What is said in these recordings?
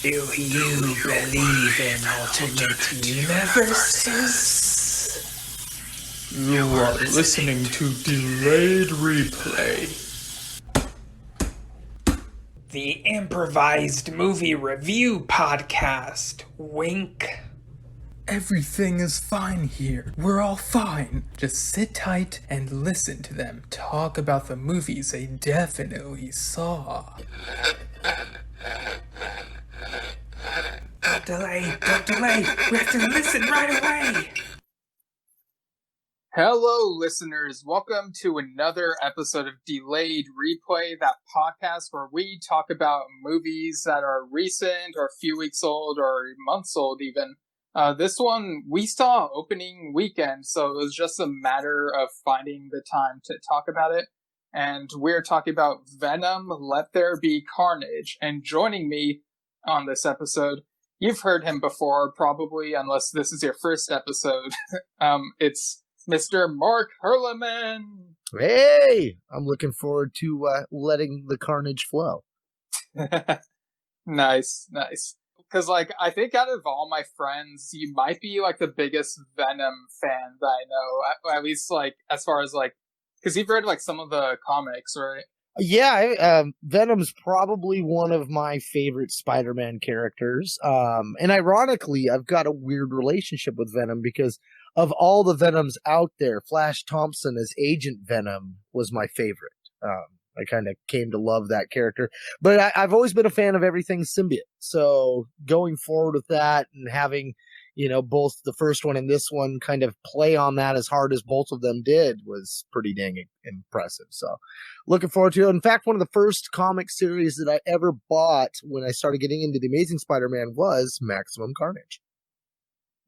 Do you believe in alternate universes? You are listening to Delayed Replay. The improvised movie review podcast. Wink. Everything is fine here. We're all fine. Just sit tight and listen to them talk about the movies they definitely saw. Don't delay. We have to listen right away. Hello, listeners. Welcome to another episode of Delayed Replay, that podcast where we talk about movies that are recent or a few weeks old or months old even. This one we saw opening weekend, so it was just a matter of finding the time to talk about it. And we're talking about Venom, Let There Be Carnage. And joining me on this episode, you've heard him before, probably, unless this is your first episode. It's Mr. Mark Hurliman. Hey, I'm looking forward to letting the carnage flow. Nice. Because, I think out of all my friends, you might be, the biggest Venom fan that I know. At least, as far as, because you've read, some of the comics, right? Yeah, Venom's probably one of my favorite Spider-Man characters. And ironically, I've got a weird relationship with Venom because of all the Venoms out there, Flash Thompson as Agent Venom was my favorite. I kind of came to love that character. But I've always been a fan of everything symbiote. So going forward with that and having, both the first one and this one kind of play on that as hard as both of them did was pretty dang impressive. So looking forward to it. In fact, one of the first comic series that I ever bought when I started getting into The Amazing Spider-Man was Maximum Carnage.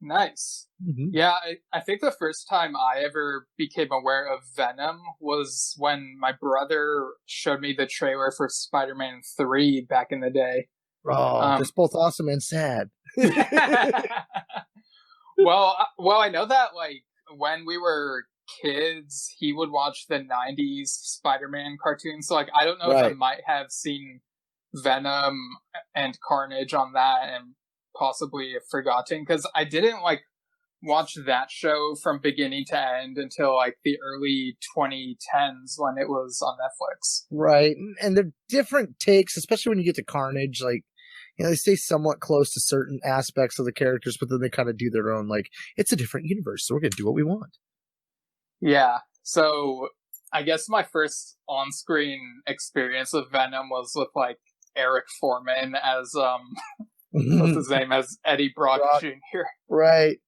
Nice. Mm-hmm. Yeah, I think the first time I ever became aware of Venom was when my brother showed me the trailer for Spider-Man 3 back in the day. Oh, that's both awesome and sad. Well, I know that, when we were kids, he would watch the 90s Spider-Man cartoons, so, I don't know if I might have seen Venom and Carnage on that and possibly forgotten, because I didn't watch that show from beginning to end until the early 2010s when it was on Netflix. Right, and they're different takes, especially when you get to Carnage. They stay somewhat close to certain aspects of the characters, but then they kind of do their own. It's a different universe, so we're gonna do what we want. Yeah. So I guess my first on-screen experience with Venom was with Eric Foreman as what's his name, as Eddie Brock Jr. Right.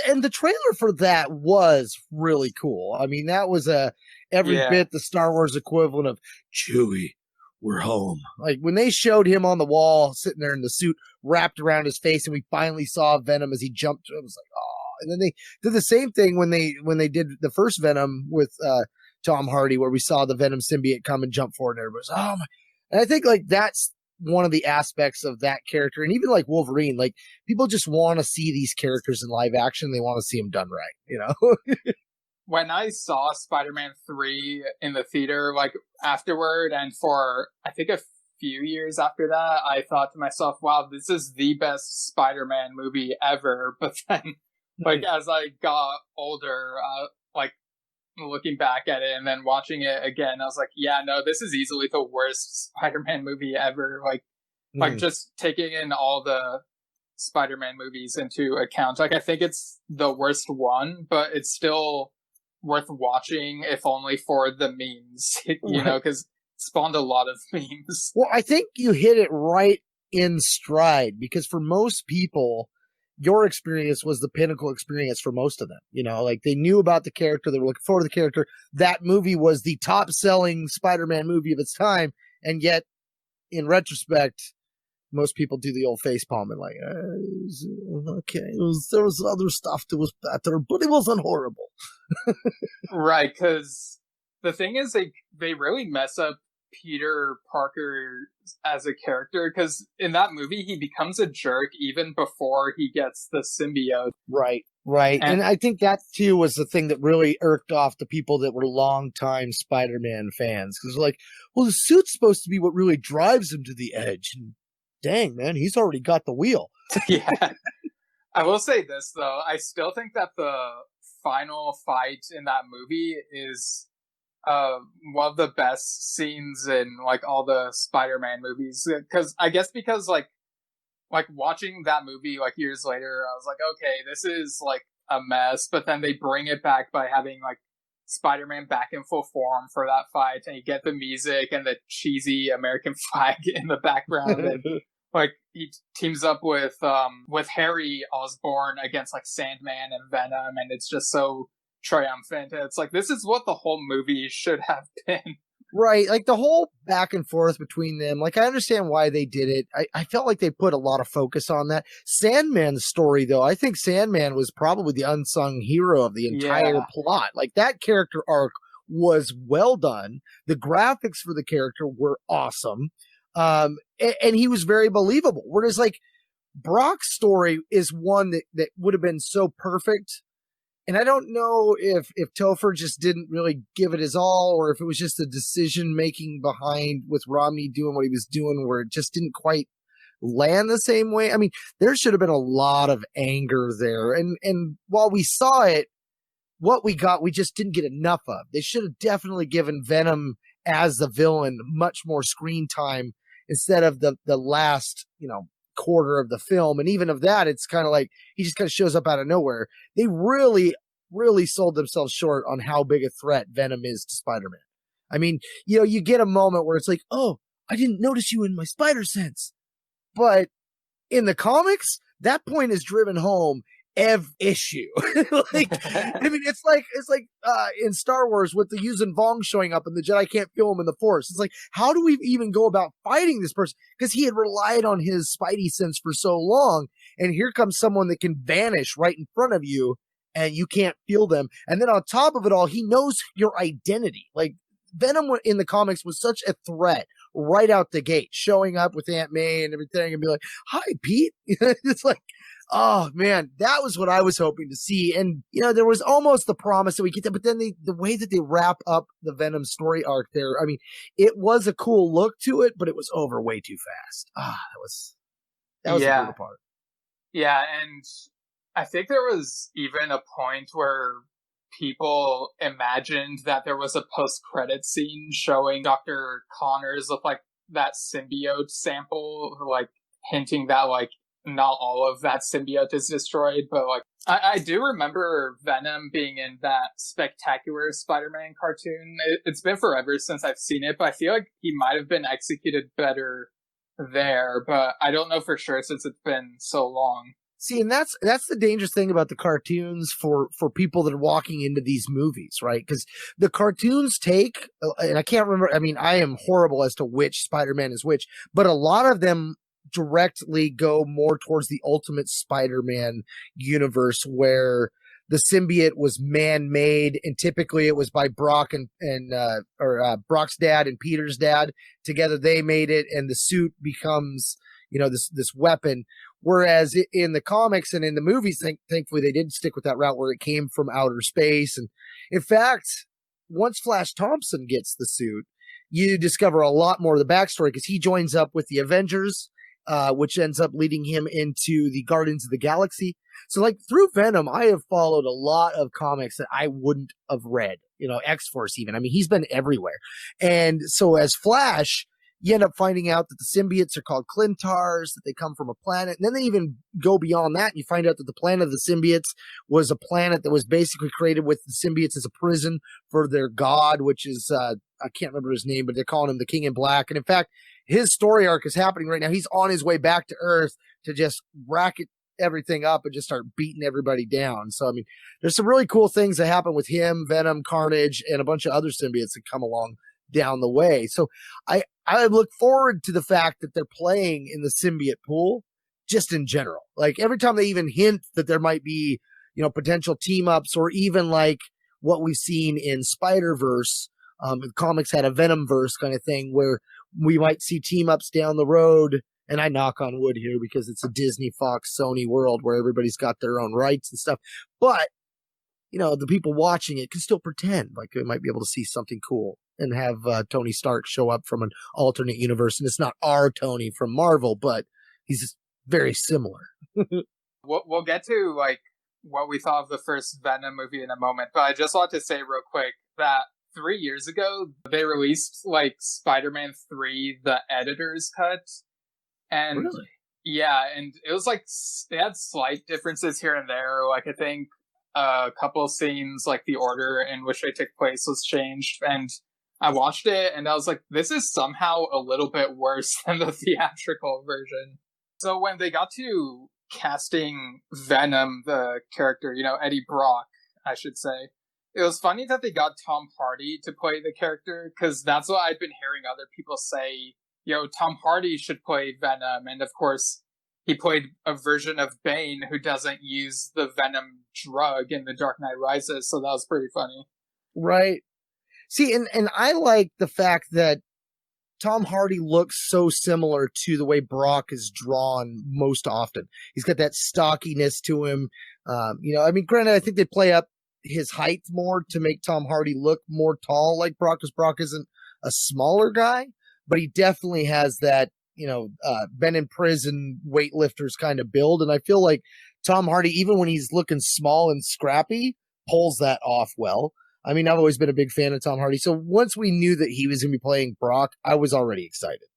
And the trailer for that was really cool. I mean, that was every bit the Star Wars equivalent of Chewie, we're home. When they showed him on the wall, sitting there in the suit wrapped around his face, and we finally saw Venom as he jumped, it was oh. And then they did the same thing when they did the first Venom with Tom Hardy, where we saw the Venom symbiote come and jump forward, and everybody was, oh my. And I think that's one of the aspects of that character, and even Wolverine, people just want to see these characters in live action. They want to see them done right, When I saw Spider-Man 3 in the theater, afterward, and for I think a few years after that, I thought to myself, wow, this is the best Spider-Man movie ever. But then as I got older, looking back at it and then watching it again, I was yeah, no, this is easily the worst Spider-Man movie ever. Just taking in all the Spider-Man movies into account, I think it's the worst one, but it's still worth watching, if only for the memes, because it spawned a lot of memes. Well, I think you hit it right in stride, because for most people, your experience was the pinnacle experience for most of them. They knew about the character, they were looking forward to the character. That movie was the top-selling Spider-Man movie of its time, and yet, in retrospect, most people do the old facepalm and okay, there was other stuff that was better, but it wasn't horrible. Right, because the thing is, they really mess up Peter Parker as a character, because in that movie he becomes a jerk even before he gets the symbiote. Right. And I think that too was the thing that really irked off the people that were longtime Spider-Man fans, because well, the suit's supposed to be what really drives him to the edge. And dang, man, he's already got the wheel. Yeah. I will say this, though. I still think that the final fight in that movie is one of the best scenes in like all the Spider-Man movies. Because like watching that movie like years later, I was like, okay, this is like a mess. But then they bring it back by having like Spider-Man back in full form for that fight, and you get the music and the cheesy American flag in the background. And like he teams up with Harry Osborn against like Sandman and Venom, and it's just so triumphant. And it's like, this is what the whole movie should have been. Right, like the whole back and forth between them, like I understand why they did it. I felt like they put a lot of focus on that. Sandman's story, though, I think Sandman was probably the unsung hero of the entire plot. Like that character arc was well done. The graphics for the character were awesome. And he was very believable. Whereas like Brock's story is one that would have been so perfect. And I don't know if Topher just didn't really give it his all, or if it was just the decision making behind with Romney doing what he was doing, where it just didn't quite land the same way. I mean, there should have been a lot of anger there. And while we saw it, what we got, we just didn't get enough of. They should have definitely given Venom as the villain much more screen time instead of the last, quarter of the film. And even of that, it's kind of like he just kind of shows up out of nowhere. They really, really sold themselves short on how big a threat Venom is to Spider-Man. I mean, you get a moment where it's like, oh, I didn't notice you in my spider sense. But in the comics, that point is driven home every issue. Like, I mean, it's like in Star Wars with the Yuuzhan Vong showing up and the Jedi can't feel him in the Force. It's like, how do we even go about fighting this person? Because he had relied on his Spidey sense for so long, and here comes someone that can vanish right in front of you, and you can't feel them. And then on top of it all, he knows your identity. Like Venom in the comics was such a threat right out the gate, showing up with Aunt May and everything, and be like, "Hi, Pete." It's like, oh man, that was what I was hoping to see. And there was almost the promise that we get that, but then the way that they wrap up the Venom story arc there, I mean, it was a cool look to it, but it was over way too fast. That was the brutal part. Yeah, and I think there was even a point where people imagined that there was a post-credit scene showing Dr. Connors with like that symbiote sample, like hinting that like not all of that symbiote is destroyed, but like I do remember Venom being in that Spectacular Spider-Man cartoon. It's been forever since I've seen it, but I feel like he might have been executed better there, but I don't know for sure since it's been so long. See, and that's the dangerous thing about the cartoons for people that are walking into these movies, right? Because the cartoons take, and I can't remember, I mean, I am horrible as to which Spider-Man is which, but a lot of them directly go more towards the Ultimate Spider-Man universe, where the symbiote was man-made, and typically it was by Brock and Brock's dad and Peter's dad. Together they made it, and the suit becomes, this weapon. Whereas in the comics and in the movies, thankfully they did stick with that route where it came from outer space. And in fact, once Flash Thompson gets the suit, you discover a lot more of the backstory, because he joins up with the Avengers, which ends up leading him into the Guardians of the Galaxy. So like through Venom, I have followed a lot of comics that I wouldn't have read, X-Force even. I mean, he's been everywhere. And so as Flash, you end up finding out that the symbiotes are called Clintars, that they come from a planet. And then they even go beyond that, and you find out that the planet of the symbiotes was a planet that was basically created with the symbiotes as a prison for their god, which is, I can't remember his name, but they're calling him the King in Black. And in fact, his story arc is happening right now. He's on his way back to Earth to just racket everything up and just start beating everybody down. So, I mean, there's some really cool things that happen with him, Venom, Carnage, and a bunch of other symbiotes that come along down the way. So I look forward to the fact that they're playing in the symbiote pool just in general. Like every time they even hint that there might be, potential team ups, or even like what we've seen in Spider-Verse, the comics had a Venom-verse kind of thing where we might see team ups down the road. And I knock on wood here because it's a Disney, Fox, Sony world where everybody's got their own rights and stuff. But, the people watching it can still pretend like they might be able to see something cool. and have Tony Stark show up from an alternate universe. And it's not our Tony from Marvel, but he's very similar. We'll get to like what we thought of the first Venom movie in a moment, but I just want to say real quick that 3 years ago they released like Spider-Man 3, the editor's cut, and Really? yeah, and it was like they had slight differences here and there. Like I think a couple of scenes, like the order in which they took place, was changed, and I watched it and I was like, this is somehow a little bit worse than the theatrical version. So when they got to casting Venom, the character, Eddie Brock, I should say, it was funny that they got Tom Hardy to play the character, because that's what I'd been hearing other people say, Tom Hardy should play Venom, and of course, he played a version of Bane who doesn't use the Venom drug in The Dark Knight Rises, so that was pretty funny. Right. See, and I like the fact that Tom Hardy looks so similar to the way Brock is drawn most often. He's got that stockiness to him. Granted, I think they play up his height more to make Tom Hardy look more tall like Brock, because Brock isn't a smaller guy, but he definitely has that, been in prison weightlifters kind of build. And I feel like Tom Hardy, even when he's looking small and scrappy, pulls that off well. I mean, I've always been a big fan of Tom Hardy. So once we knew that he was going to be playing Brock, I was already excited.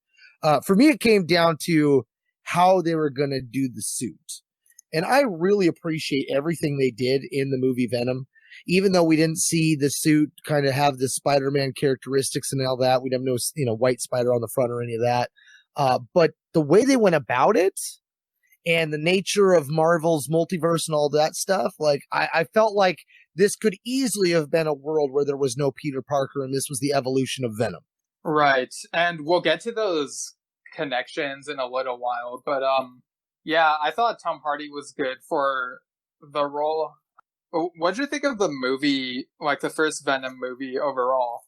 For me, it came down to how they were going to do the suit. And I really appreciate everything they did in the movie Venom. Even though we didn't see the suit kind of have the Spider-Man characteristics and all that, we have no, white spider on the front or any of that. But the way they went about it and the nature of Marvel's multiverse and all that stuff, like I felt like this could easily have been a world where there was no Peter Parker and this was the evolution of Venom. Right. And we'll get to those connections in a little while. But yeah, I thought Tom Hardy was good for the role. What'd you think of the movie, like the first Venom movie overall?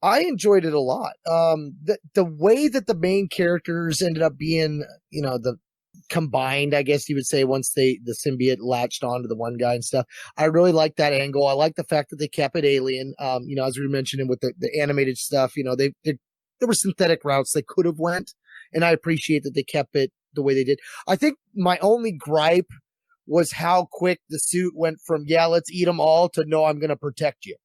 I enjoyed it a lot. The way that the main characters ended up being, the combined, I guess you would say, once the symbiote latched onto the one guy and stuff. I really like that angle. I like the fact that they kept it alien. As we mentioned with the animated stuff, there were synthetic routes they could have went, and I appreciate that they kept it the way they did. I think my only gripe was how quick the suit went from, yeah, let's eat them all, to no, I'm going to protect you.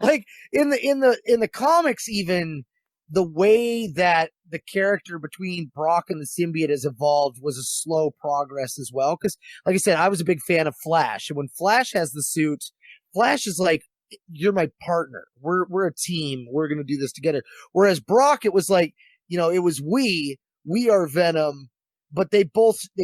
Like in the comics, even the way that the character between Brock and the symbiote has evolved was a slow progress as well. Because, like I said, I was a big fan of Flash, and when Flash has the suit, Flash is like, "You're my partner. We're a team. We're gonna do this together." Whereas Brock, it was like, it was we are Venom. But they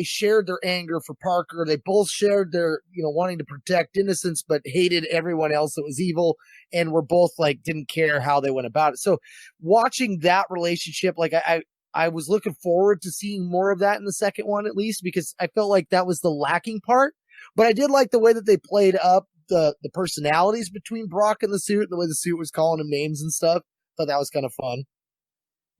shared their anger for Parker. They both shared their, wanting to protect innocence, but hated everyone else that was evil. And were both like, didn't care how they went about it. So watching that relationship, like I was looking forward to seeing more of that in the second one, at least, because I felt like that was the lacking part. But I did like the way that they played up the personalities between Brock and the suit, the way the suit was calling him names and stuff. Thought that was kind of fun.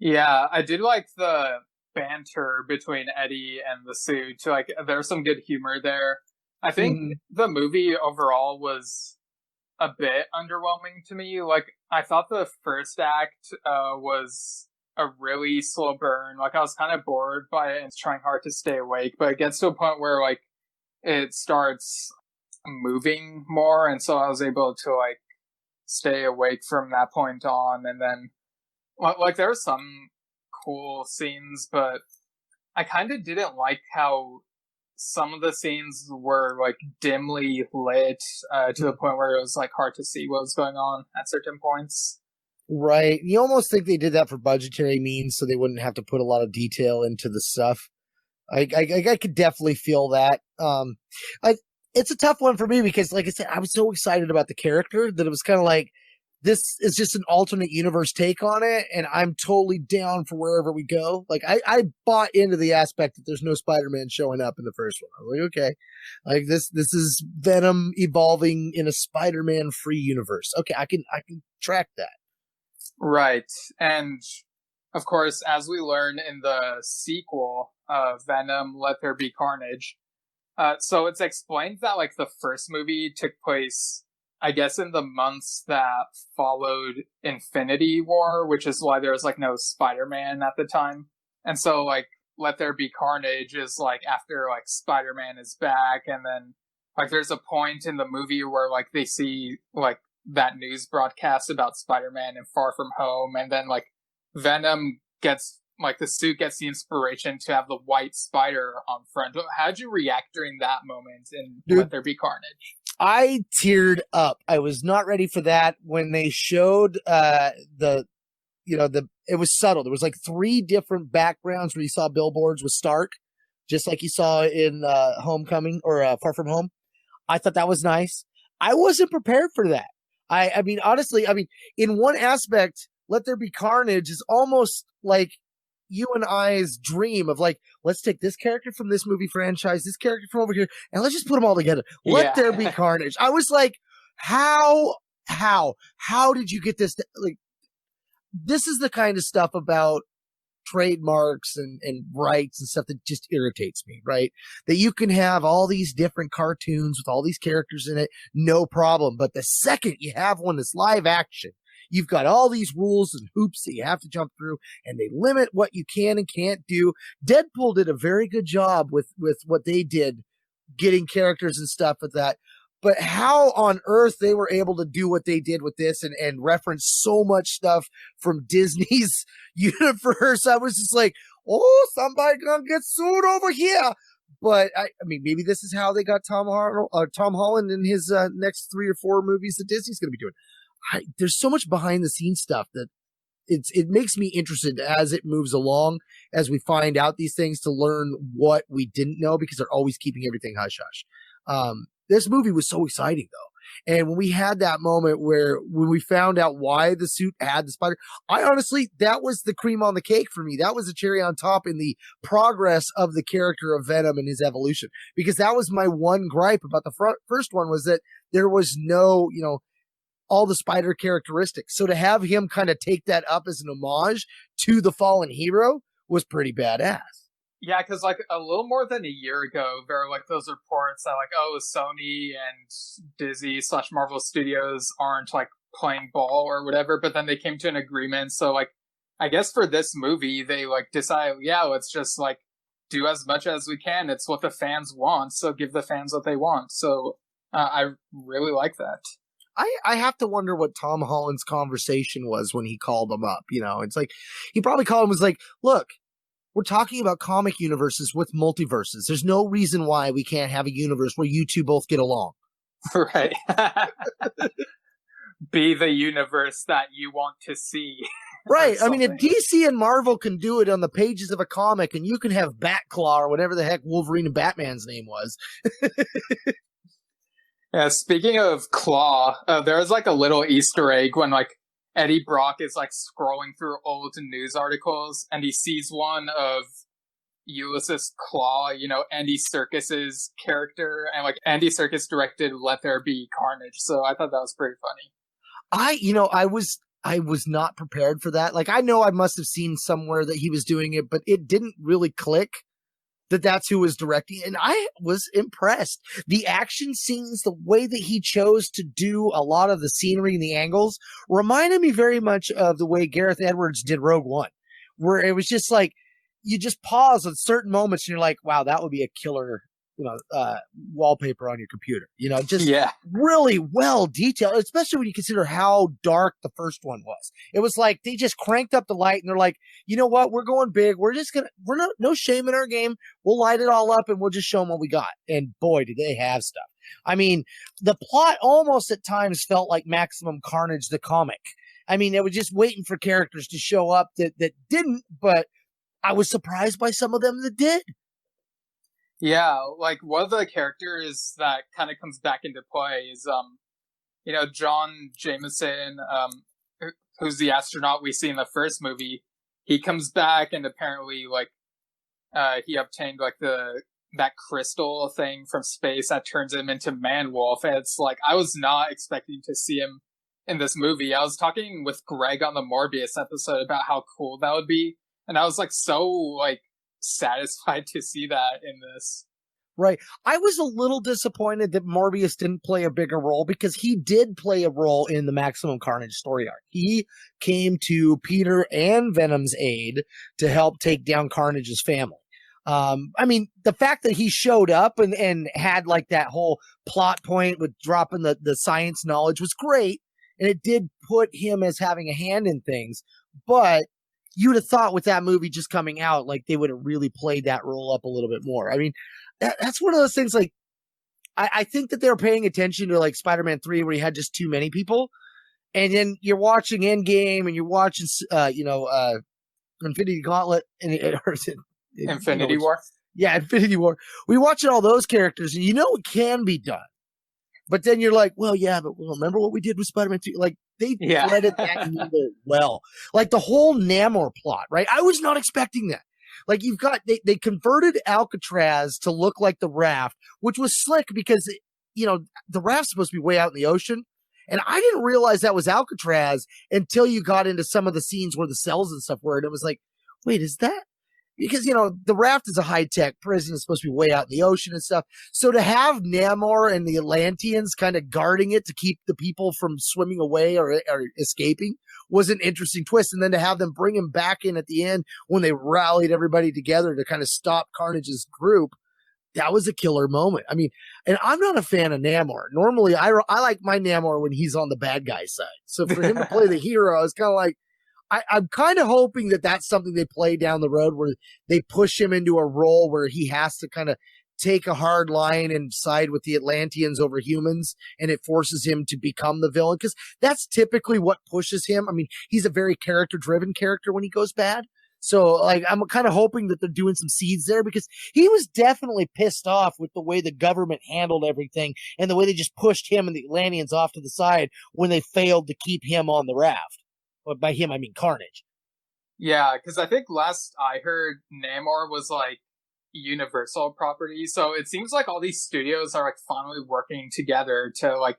Yeah, I did like the banter between Eddie and the suit. Like, there's some good humor there. I think the movie overall was a bit underwhelming to me. Like, I thought the first act was a really slow burn. Like, I was kind of bored by it and trying hard to stay awake, but it gets to a point where, like, it starts moving more, and so I was able to, like, stay awake from that point on. And then, like, there were some cool scenes, but I kind of didn't like how some of the scenes were like dimly lit to the point where it was like hard to see what was going on at certain points. Right. You almost think they did that for budgetary means so they wouldn't have to put a lot of detail into the stuff. I could definitely feel that. It's a tough one for me because, like I said, I was so excited about the character that it was kind of like, this is just an alternate universe take on it, and I'm totally down for wherever we go. Like, I bought into the aspect that there's no Spider-Man showing up in the first one. I was like, okay, like this is Venom evolving in a Spider-Man free universe. Okay, I can track that. Right, and of course, as we learn in the sequel, Venom, Let There Be Carnage. So it's explained that like the first movie took place I guess in the months that followed Infinity War, which is why there was like no Spider-Man at the time. And so like Let There Be Carnage is like after like Spider-Man is back, and then like there's a point in the movie where like they see like that news broadcast about Spider-Man and Far From Home, and then like Venom gets like the suit gets the inspiration to have the white spider on front. How'd you react during that moment in Let There Be Carnage? I teared up. I was not ready for that when they showed it was subtle. There was like 3 different backgrounds where you saw billboards with Stark, just like you saw in Homecoming or Far From Home. I thought that was nice. I wasn't prepared for that. I mean, honestly, in one aspect, Let There Be Carnage is almost like you and I's dream of like, let's take this character from this movie franchise, this character from over here, and let's just put them all together. Let There Be Carnage. I was like, how did you get this? Like, this is the kind of stuff about trademarks and rights and stuff that just irritates me, right? That you can have all these different cartoons with all these characters in it, no problem. But the second you have one that's live action, you've got all these rules and hoops that you have to jump through, and they limit what you can and can't do. Deadpool did a very good job with what they did, getting characters and stuff with that. But how on earth they were able to do what they did with this and reference so much stuff from Disney's universe, I was just like, oh, somebody gonna get sued over here. But I mean, maybe this is how they got Tom Holland in his next 3 or 4 movies that Disney's going to be doing. There's so much behind the scenes stuff that it makes me interested as it moves along, as we find out these things, to learn what we didn't know, because they're always keeping everything hush hush. This movie was so exciting though. And when we had that moment when we found out why the suit had the spider, that was the cream on the cake for me. That was the cherry on top in the progress of the character of Venom and his evolution. Because that was my one gripe about the first one, was that there was no, all the spider characteristics. So to have him kind of take that up as an homage to the fallen hero was pretty badass. Yeah, because like a little more than a year ago, there were like those reports that like, oh, Sony and Disney / Marvel Studios aren't like playing ball or whatever, but then they came to an agreement. So like, I guess for this movie, they like decided, yeah, let's just like do as much as we can. It's what the fans want, so give the fans what they want. So I really like that. I have to wonder what Tom Holland's conversation was when he called them up. It's like, he probably called him, was like, look, we're talking about comic universes with multiverses. There's no reason why we can't have a universe where you two both get along. Right. Be the universe that you want to see. Right. I mean, if DC and Marvel can do it on the pages of a comic, and you can have Batclaw or whatever the heck Wolverine and Batman's name was. Yeah, speaking of Claw, there was like a little Easter egg when like Eddie Brock is like scrolling through old news articles, and he sees one of Ulysses Claw, Andy Serkis's character, and like Andy Serkis directed Let There Be Carnage. So I thought that was pretty funny. I was not prepared for that. Like, I know I must have seen somewhere that he was doing it, but it didn't really click that that's who was directing. And I was impressed. The action scenes, the way that he chose to do a lot of the scenery and the angles, reminded me very much of the way Gareth Edwards did Rogue One, where it was just like, you just pause at certain moments and you're like, wow, that would be a killer, wallpaper on your computer, really well detailed, especially when you consider how dark the first one was. It was like they just cranked up the light and they're like, you know what, we're going big. We're no shame in our game. We'll light it all up and we'll just show them what we got. And boy, did they have stuff. I mean, the plot almost at times felt like Maximum Carnage, the comic. I mean, they were just waiting for characters to show up that didn't, but I was surprised by some of them that did. Yeah, like one of the characters that kind of comes back into play is, John Jameson, who's the astronaut we see in the first movie. He comes back, and apparently, like, he obtained like that crystal thing from space that turns him into Man-Wolf. And it's like, I was not expecting to see him in this movie. I was talking with Greg on the Morbius episode about how cool that would be, and I was like so like satisfied to see that in this. Right. I was a little disappointed that Morbius didn't play a bigger role because he did play a role in the Maximum Carnage story arc. He came to Peter and Venom's aid to help take down Carnage's family. I mean, the fact that he showed up and had like that whole plot point with dropping the science knowledge was great. And it did put him as having a hand in things. But you'd have thought with that movie just coming out, like they would have really played that role up a little bit more. I mean, that's one of those things, like, I think that they're paying attention to like Spider-Man 3 where you had just too many people. And then you're watching Endgame and you're watching, Infinity Gauntlet and Infinity War. Yeah, Infinity War. We watching all those characters and it can be done. But then you're like, well, yeah, but remember what we did with Spider-Man 2? Like, they threaded that needle well. Like, the whole Namor plot, right? I was not expecting that. Like, you've got, they converted Alcatraz to look like the raft, which was slick because, the raft's supposed to be way out in the ocean. And I didn't realize that was Alcatraz until you got into some of the scenes where the cells and stuff were. And it was like, wait, is that? Because, the raft is a high-tech prison. It's supposed to be way out in the ocean and stuff. So to have Namor and the Atlanteans kind of guarding it to keep the people from swimming away or escaping was an interesting twist. And then to have them bring him back in at the end when they rallied everybody together to kind of stop Carnage's group, that was a killer moment. I mean, and I'm not a fan of Namor. Normally, I like my Namor when he's on the bad guy side. So for him to play the hero, it's kind of like, I'm kind of hoping that that's something they play down the road where they push him into a role where he has to kind of take a hard line and side with the Atlanteans over humans, and it forces him to become the villain. Because that's typically what pushes him. I mean, he's a very character-driven character when he goes bad. So, like, I'm kind of hoping that they're doing some seeds there because he was definitely pissed off with the way the government handled everything and the way they just pushed him and the Atlanteans off to the side when they failed to keep him on the raft. But by him, I mean Carnage. Yeah, because I think last I heard, Namor was like Universal property. So it seems like all these studios are like finally working together to like,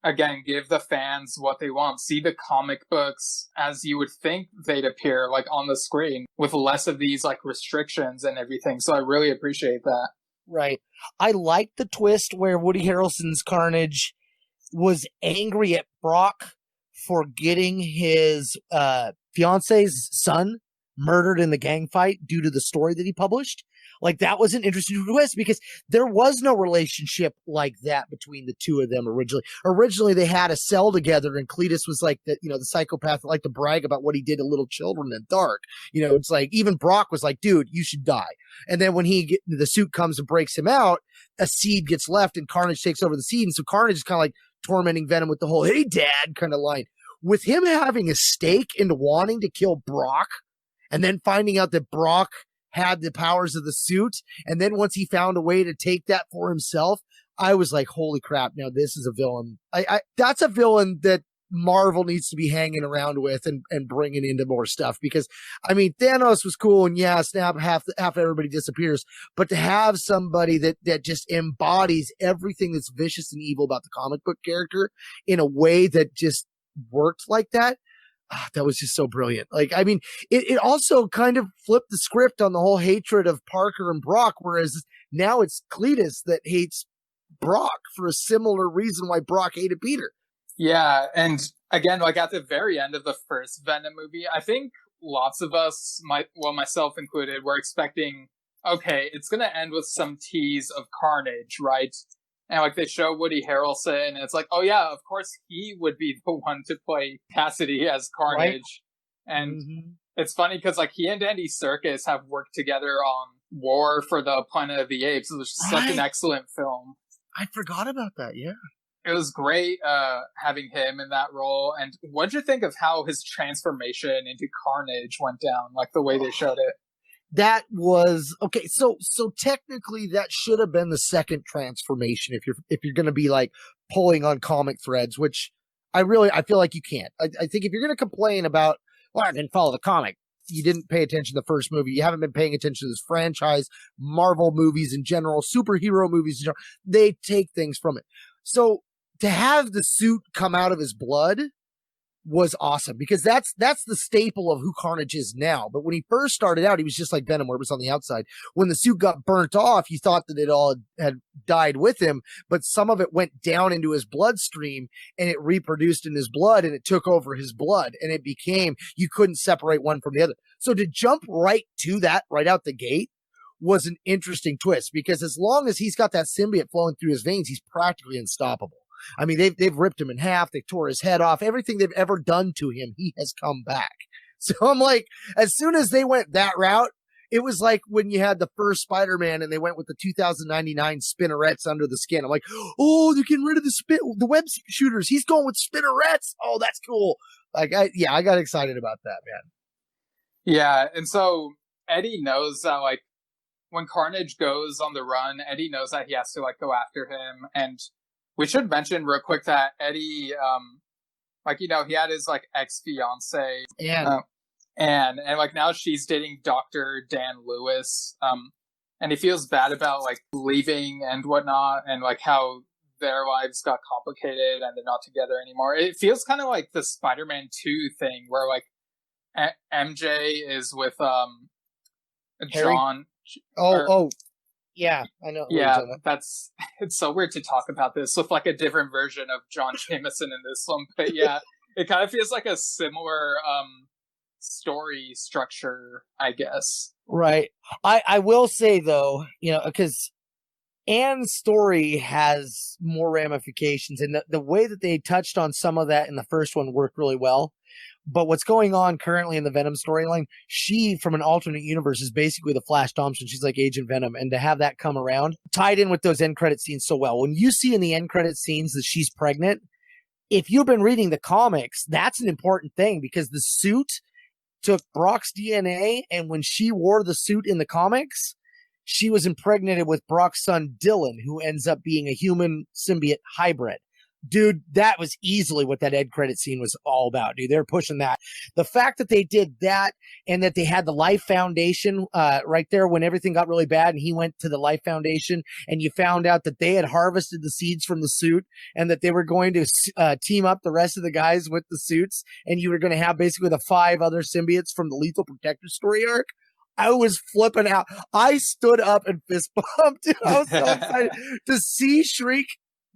again, give the fans what they want. See the comic books as you would think they'd appear like on the screen with less of these like restrictions and everything. So I really appreciate that. Right. I like the twist where Woody Harrelson's Carnage was angry at Brock for getting his fiance's son murdered in the gang fight due to the story that he published. Like, that was an interesting twist because there was no relationship like that between the two of them originally. Originally, they had a cell together, and Cletus was like the psychopath that liked to brag about what he did to little children in the dark. It's like even Brock was like, dude, you should die. And then when the suit comes and breaks him out, a seed gets left and Carnage takes over the seed. And so Carnage is kind of like tormenting Venom with the whole, hey, dad kind of line. With him having a stake into wanting to kill Brock and then finding out that Brock had the powers of the suit. And then once he found a way to take that for himself, I was like, holy crap. Now this is a villain. That's a villain that Marvel needs to be hanging around with and bringing into more stuff because I mean, Thanos was cool and yeah, snap, half everybody disappears, but to have somebody that just embodies everything that's vicious and evil about the comic book character in a way that just worked like that, that was just so brilliant. Like, I mean, it also kind of flipped the script on the whole hatred of Parker and Brock, whereas now it's Cletus that hates Brock for a similar reason why Brock hated Peter. Yeah, and again, like at the very end of the first Venom movie, I think lots of us, myself included, were expecting, okay, it's going to end with some tease of Carnage, right? And like they show Woody Harrelson, and it's like, oh yeah, of course he would be the one to play Cassidy as Carnage. Right? And it's funny because like he and Andy Serkis have worked together on War for the Planet of the Apes. It was just such an excellent film. I forgot about that, yeah. It was great having him in that role. And what'd you think of how his transformation into Carnage went down, like the way they showed it? That was okay. So technically, that should have been the second transformation if you're going to be like pulling on comic threads, which I feel like you can't. I think if you're going to complain about, well, I didn't follow the comic, you didn't pay attention to the first movie, you haven't been paying attention to this franchise, Marvel movies in general, superhero movies in general, they take things from it. So to have the suit come out of his blood was awesome because that's the staple of who Carnage is now. But when he first started out, he was just like Venom, where it was on the outside. When the suit got burnt off, you thought that it all had died with him, but some of it went down into his bloodstream and it reproduced in his blood and it took over his blood and it became, you couldn't separate one from the other. So to jump right to that right out the gate was an interesting twist because as long as he's got that symbiote flowing through his veins, he's practically unstoppable. I mean, they've ripped him in half. They tore his head off. Everything they've ever done to him, he has come back. So I'm like, as soon as they went that route, it was like when you had the first Spider-Man and they went with the 2099 spinnerets under the skin. I'm like, oh, they're getting rid of the web shooters. He's going with spinnerets. Oh, that's cool. Like, I got excited about that, man. Yeah, and so Eddie knows that, like, when Carnage goes on the run, Eddie knows that he has to, like, go after him, and we should mention real quick that Eddie, like, you know, he had his, like, ex-fiance. Yeah. And like, now she's dating Dr. Dan Lewis. And he feels bad about, like, leaving and whatnot, and, like, how their lives got complicated and they're not together anymore. It feels kind of like the Spider-Man 2 thing, where, like, MJ is with, John. Yeah, I know. Yeah, it's so weird to talk about this with, like, a different version of John Jameson in this one, but yeah, it kind of feels like a similar story structure, I guess. Right. I will say though, you know, because Anne's story has more ramifications, and the way that they touched on some of that in the first one worked really well. But what's going on currently in the Venom storyline, she, from an alternate universe, is basically the Flash Thompson. She's like Agent Venom. And to have that come around, tied in with those end credit scenes so well. When you see in the end credit scenes that she's pregnant, if you've been reading the comics, that's an important thing because the suit took Brock's DNA. And when she wore the suit in the comics, she was impregnated with Brock's son, Dylan, who ends up being a human symbiote hybrid. Dude, that was easily what that end credit scene was all about, dude. They're pushing that. The fact that they did that and that they had the Life Foundation right there when everything got really bad and he went to the Life Foundation and you found out that they had harvested the seeds from the suit and that they were going to team up the rest of the guys with the suits and you were going to have basically the 5 other symbiotes from the Lethal Protector story arc. I was flipping out. I stood up and fist bumped. I was so excited to see Shriek,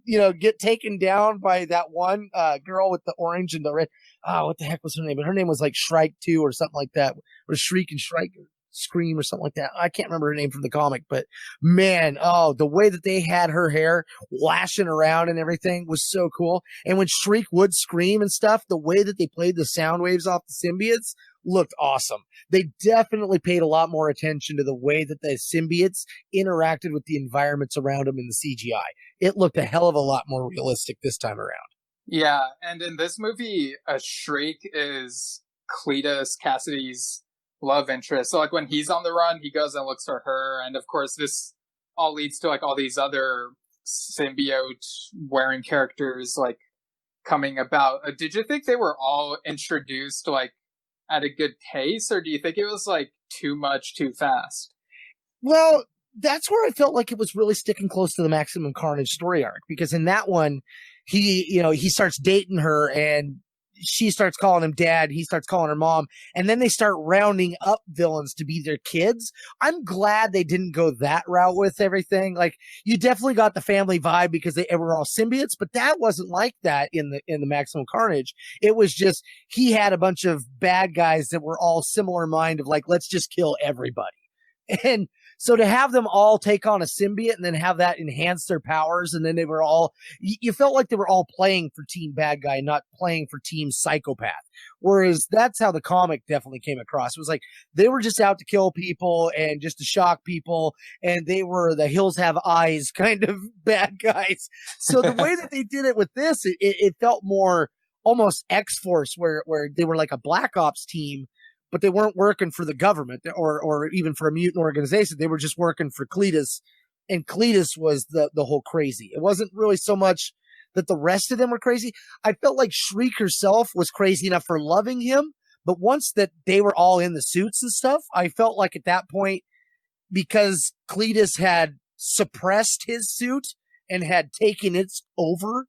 you know, get taken down by that one girl with the orange and the red. Oh, what the heck was her name? But her name was like Shrike 2 or something like that. Or Shriek and Shrike Scream or something like that. I can't remember her name from the comic, but man, oh, the way that they had her hair lashing around and everything was so cool. And when Shriek would scream and stuff, the way that they played the sound waves off the symbiotes looked awesome. They definitely paid a lot more attention to the way that the symbiotes interacted with the environments around them in the CGI. It looked a hell of a lot more realistic this time around. Yeah, and in this movie, Shriek is Cletus Cassidy's love interest. So, like, when he's on the run, he goes and looks for her, and of course this all leads to, like, all these other symbiote wearing characters, like, coming about. Did you think they were all introduced, like, at a good pace, or do you think it was, like, too much too fast? Well, that's where I felt like it was really sticking close to the Maximum Carnage story arc, because in that one, he starts dating her and she starts calling him dad. He starts calling her mom. And then they start rounding up villains to be their kids. I'm glad they didn't go that route with everything. Like, you definitely got the family vibe because they were all symbiotes, but that wasn't like that in the Maximum Carnage. It was just, he had a bunch of bad guys that were all similar mind of like, let's just kill everybody. And so to have them all take on a symbiote and then have that enhance their powers, and then they were all, you felt like they were all playing for team bad guy, not playing for team psychopath. Whereas that's how the comic definitely came across. It was like they were just out to kill people and just to shock people, and they were the hills have eyes kind of bad guys. So the way that they did it with this, it felt more almost X-Force, where they were like a Black Ops team, but they weren't working for the government or even for a mutant organization. They were just working for Cletus, and Cletus was the whole crazy. It wasn't really so much that the rest of them were crazy. I felt like Shriek herself was crazy enough for loving him, but once that they were all in the suits and stuff, I felt like at that point, because Cletus had suppressed his suit and had taken its over,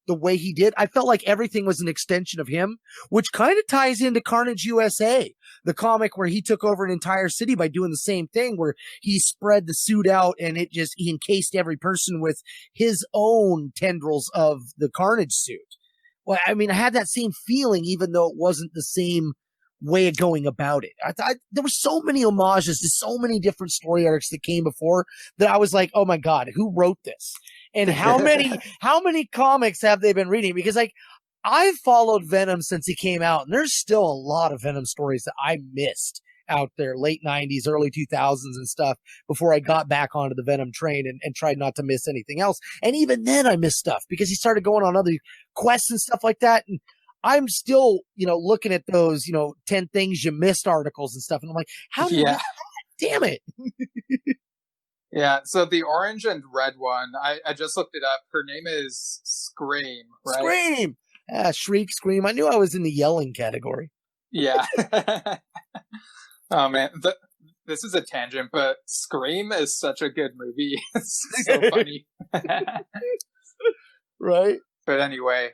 the way he did. I felt like everything was an extension of him, which kind of ties into Carnage USA, the comic where he took over an entire city by doing the same thing, where he spread the suit out and he encased every person with his own tendrils of the Carnage suit. Well, I mean, I had that same feeling, even though it wasn't the same way of going about it. I thought there were so many homages to so many different story arcs that came before that I was like, oh my God, who wrote this? And how many comics have they been reading? Because like I've followed Venom since he came out, and there's still a lot of Venom stories that I missed out there, late 90s, early 2000s and stuff, before I got back onto the Venom train and tried not to miss anything else. And even then I missed stuff because he started going on other quests and stuff like that. And I'm still, looking at those, 10 things you missed articles and stuff. And I'm like, how did I damn it. Yeah, so the orange and red one, I just looked it up. Her name is Scream, right? Scream! Shriek, Scream. I knew I was in the yelling category. Yeah. Oh, man. This is a tangent, but Scream is such a good movie. It's so funny. Right? But anyway,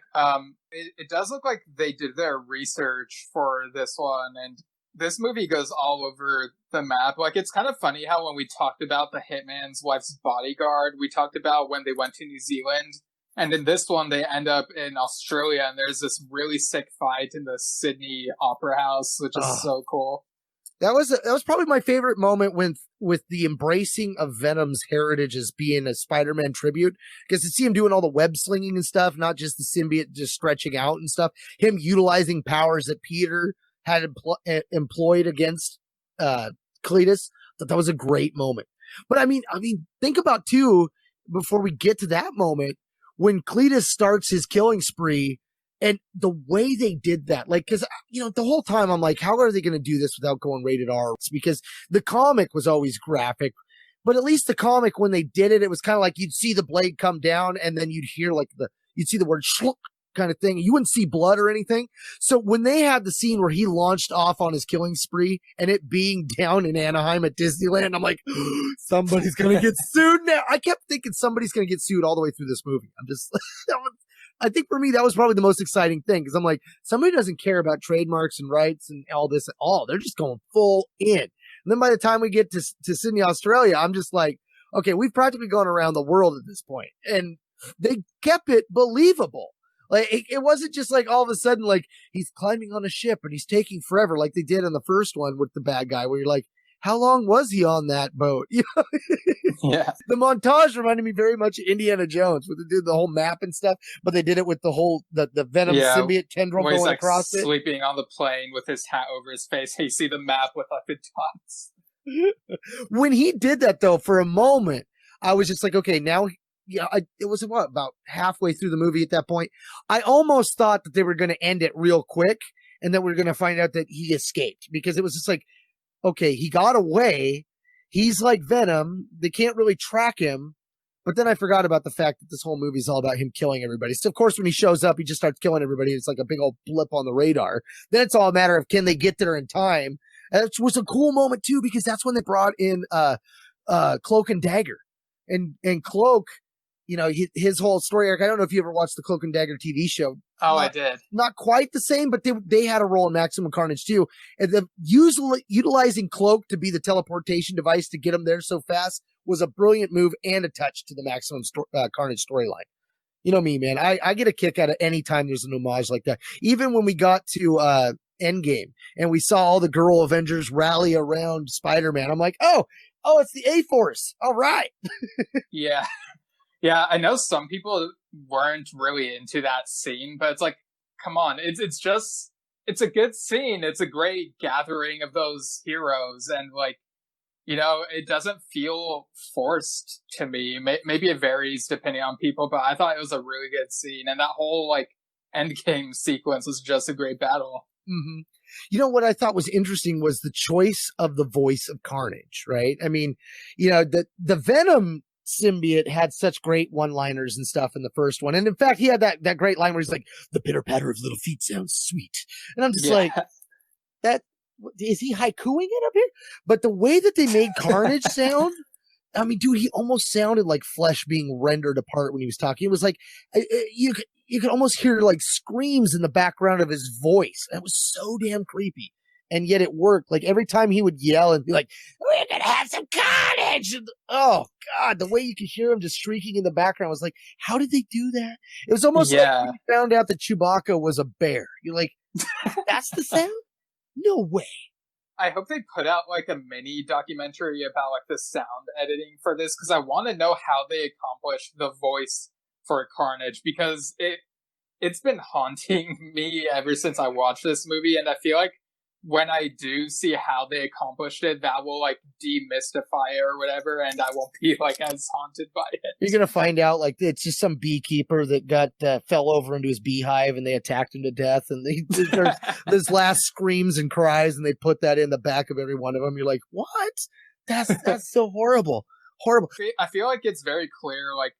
it does look like they did their research for this one, and this movie goes all over the map. Like, it's kind of funny how when we talked about the Hitman's Wife's Bodyguard, we talked about when they went to New Zealand, and in this one they end up in Australia, and there's this really sick fight in the Sydney Opera House, which is so cool. That was probably my favorite moment with the embracing of Venom's heritage as being a Spider-Man tribute, because to see him doing all the web slinging and stuff, not just the symbiote just stretching out and stuff, him utilizing powers that Peter had employed against Cletus, that was a great moment. But I mean, think about too, before we get to that moment, when Cletus starts his killing spree, and the way they did that, like, because, the whole time I'm like, how are they going to do this without going rated R? It's because the comic was always graphic, but at least the comic, when they did it, it was kind of like you'd see the blade come down and then you'd hear you'd see the word shlook kind of thing. You wouldn't see blood or anything. So when they had the scene where he launched off on his killing spree and it being down in Anaheim at Disneyland, I'm like, somebody's going to get sued now. I kept thinking somebody's going to get sued all the way through this movie. I'm just I think for me, that was probably the most exciting thing, because I'm like, somebody doesn't care about trademarks and rights and all this at all. They're just going full in. And then by the time we get to Sydney, Australia, I'm just like, okay, we've practically gone around the world at this point. And they kept it believable. Like, it wasn't just like all of a sudden, like, he's climbing on a ship and he's taking forever, like they did in the first one with the bad guy, where you're like, how long was he on that boat? Yeah. The montage reminded me very much of Indiana Jones, where they did the whole map and stuff, but they did it with the whole the Venom symbiote tendril going like across it. Sleeping on the plane with his hat over his face. You see the map with like the dots. When he did that, though, for a moment, I was just like, okay, now. Yeah, it was about halfway through the movie at that point. I almost thought that they were going to end it real quick, and that we are going to find out that he escaped, because it was just like, okay, he got away. He's like Venom. They can't really track him. But then I forgot about the fact that this whole movie is all about him killing everybody. So, of course, when he shows up, he just starts killing everybody. It's like a big old blip on the radar. Then it's all a matter of, can they get there in time? And it was a cool moment, too, because that's when they brought in Cloak and Dagger. And Cloak, his whole story arc. I don't know if you ever watched the Cloak and Dagger TV show. Oh, I did. Not quite the same, but they had a role in Maximum Carnage too. And utilizing Cloak to be the teleportation device to get him there so fast was a brilliant move and a touch to the Maximum Carnage storyline. You know me, man. I get a kick out of any time there's an homage like that. Even when we got to Endgame and we saw all the girl Avengers rally around Spider-Man, I'm like, oh, it's the A-Force. All right. Yeah. Yeah, I know some people weren't really into that scene, but it's like, come on, it's a good scene. It's a great gathering of those heroes, and like, it doesn't feel forced to me. Maybe it varies depending on people, but I thought it was a really good scene, and that whole like Endgame sequence was just a great battle. Mm-hmm. You know what I thought was interesting was the choice of the voice of Carnage, right? I mean, the Venom symbiote had such great one-liners and stuff in the first one. And in fact, he had that great line where he's like, the pitter-patter of little feet sounds sweet. And I'm just like, is he haikuing it up here? But the way that they made Carnage sound, I mean, dude, he almost sounded like flesh being rendered apart when he was talking. It was like, you could almost hear like screams in the background of his voice. That was so damn creepy. And yet it worked. Like every time he would yell and be like, "We're going to have some carnage." And, oh God, the way you could hear him just shrieking in the background was like, how did they do that? It was almost like when you found out that Chewbacca was a bear. You're like, that's the sound? No way. I hope they put out like a mini documentary about like the sound editing for this, because I want to know how they accomplished the voice for Carnage, because it's been haunting me ever since I watched this movie, and I feel like when I do see how they accomplished it, that will like demystify it or whatever, and I won't be like as haunted by it. You're gonna find out like it's just some beekeeper that got fell over into his beehive and they attacked him to death, and there's last screams and cries, and they put that in the back of every one of them. You're like, what? That's so horrible. I feel like it's very clear like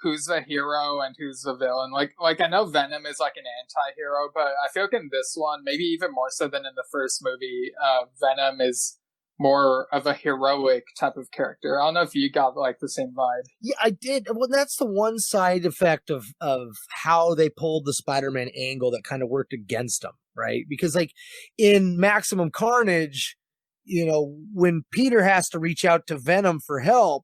who's the hero and who's the villain. Like I know Venom is like an anti-hero, but I feel like in this one, maybe even more so than in the first movie, Venom is more of a heroic type of character. I don't know if you got like the same vibe. Yeah, I did. Well, that's the one side effect of how they pulled the Spider-Man angle that kind of worked against them, right? Because like in Maximum Carnage, you know, when Peter has to reach out to Venom for help,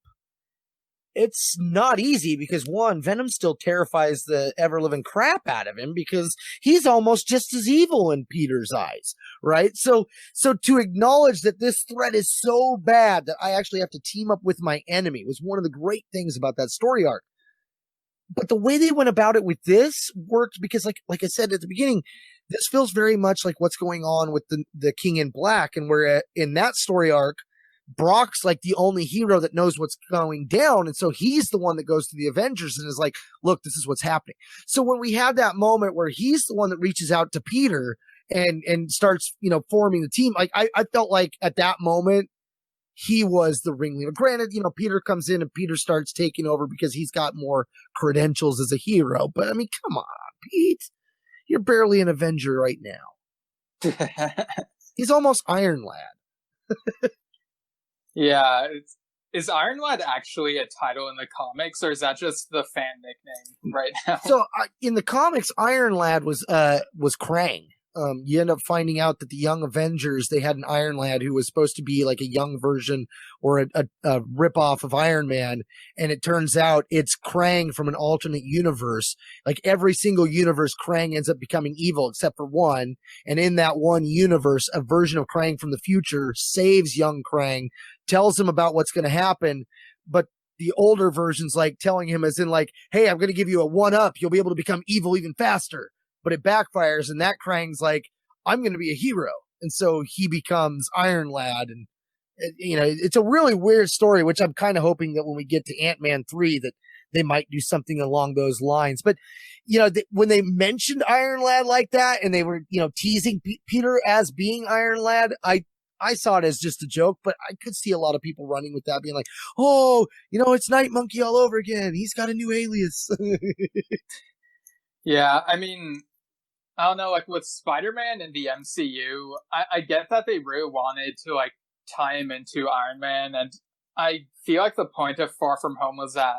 it's not easy because one, Venom still terrifies the ever-living crap out of him because he's almost just as evil in Peter's eyes, right? So to acknowledge that this threat is so bad that I actually have to team up with my enemy was one of the great things about that story arc. But the way they went about it with this worked because like I said at the beginning, this feels very much like what's going on with the King in Black, and where in that story arc, Brock's like the only hero that knows what's going down. And so he's the one that goes to the Avengers and is like, look, this is what's happening. So when we have that moment where he's the one that reaches out to Peter and starts, you know, forming the team, like I felt like at that moment, he was the ringleader. Granted, you know, Peter comes in and Peter starts taking over because he's got more credentials as a hero. But I mean, come on, Pete, you're barely an Avenger right now. He's almost Iron Lad. Yeah, is Iron Lad actually a title in the comics, or is that just the fan nickname right now? So in the comics, Iron Lad was Krang. You end up finding out that the Young Avengers, they had an Iron Lad who was supposed to be like a young version or a ripoff of Iron Man, and it turns out it's Krang from an alternate universe. Like every single universe, Krang ends up becoming evil except for one, and in that one universe, a version of Krang from the future saves young Krang, tells him about what's going to happen, but the older version's like telling him as in like, hey, I'm going to give you a 1-up. You'll be able to become evil even faster. But it backfires, and that Krang's like, I'm going to be a hero. And so he becomes Iron Lad. And, you know, it's a really weird story, which I'm kind of hoping that when we get to Ant-Man 3 that they might do something along those lines. But, you know, when they mentioned Iron Lad like that and they were, you know, teasing Peter as being Iron Lad, I saw it as just a joke, but I could see a lot of people running with that, being like, oh, you know, it's Night Monkey all over again. He's got a new alias. Yeah, I mean, I don't know, like with Spider-Man in the MCU, I get that they really wanted to like tie him into Iron Man, and I feel like the point of Far From Home was that,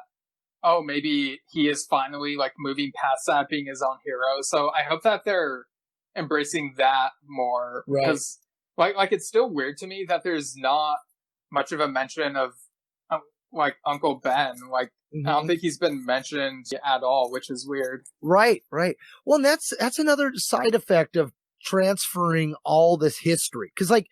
oh, maybe he is finally like moving past that, being his own hero. So I hope that they're embracing that more, right? Because like it's still weird to me that there's not much of a mention of like Uncle Ben. Like I don't think he's been mentioned at all, which is weird. Right. Well, and that's another side effect of transferring all this history. Because like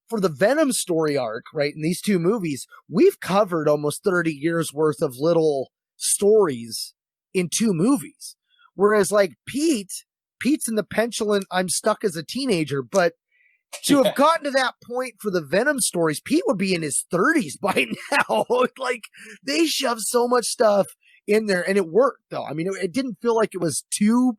for the Venom story arc, right, in these two movies, we've covered almost 30 years worth of little stories in 2 movies. Whereas like Pete's in the petulant, I'm stuck as a teenager, but to have gotten to that point for the Venom stories, Pete would be in his 30s by now. Like they shoved so much stuff in there, and it worked though. I mean, it didn't feel like it was too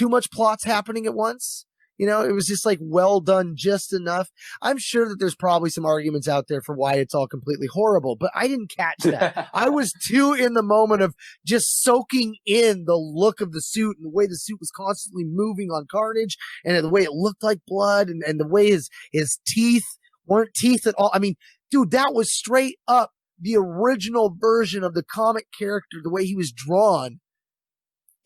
much plots happening at once. You know, it was just like well done, just enough. I'm sure that there's probably some arguments out there for why it's all completely horrible, but I didn't catch that. I was too in the moment of just soaking in the look of the suit and the way the suit was constantly moving on Carnage, and the way it looked like blood, and the way his teeth weren't teeth at all. I mean, dude, that was straight up the original version of the comic character, the way he was drawn.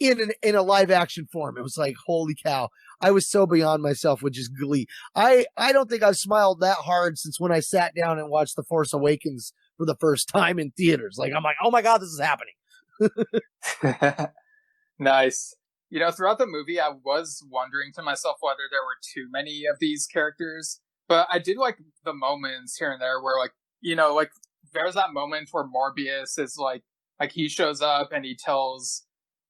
in a live action form. It was like, holy cow. I was so beyond myself with just glee. I don't think I've smiled that hard since when I sat down and watched The Force Awakens for the first time in theaters. Like, I'm like, oh my God, this is happening. Nice. Throughout the movie, I was wondering to myself whether there were too many of these characters, but I did like the moments here and there where, like, like there's that moment where Morbius is like he shows up and he tells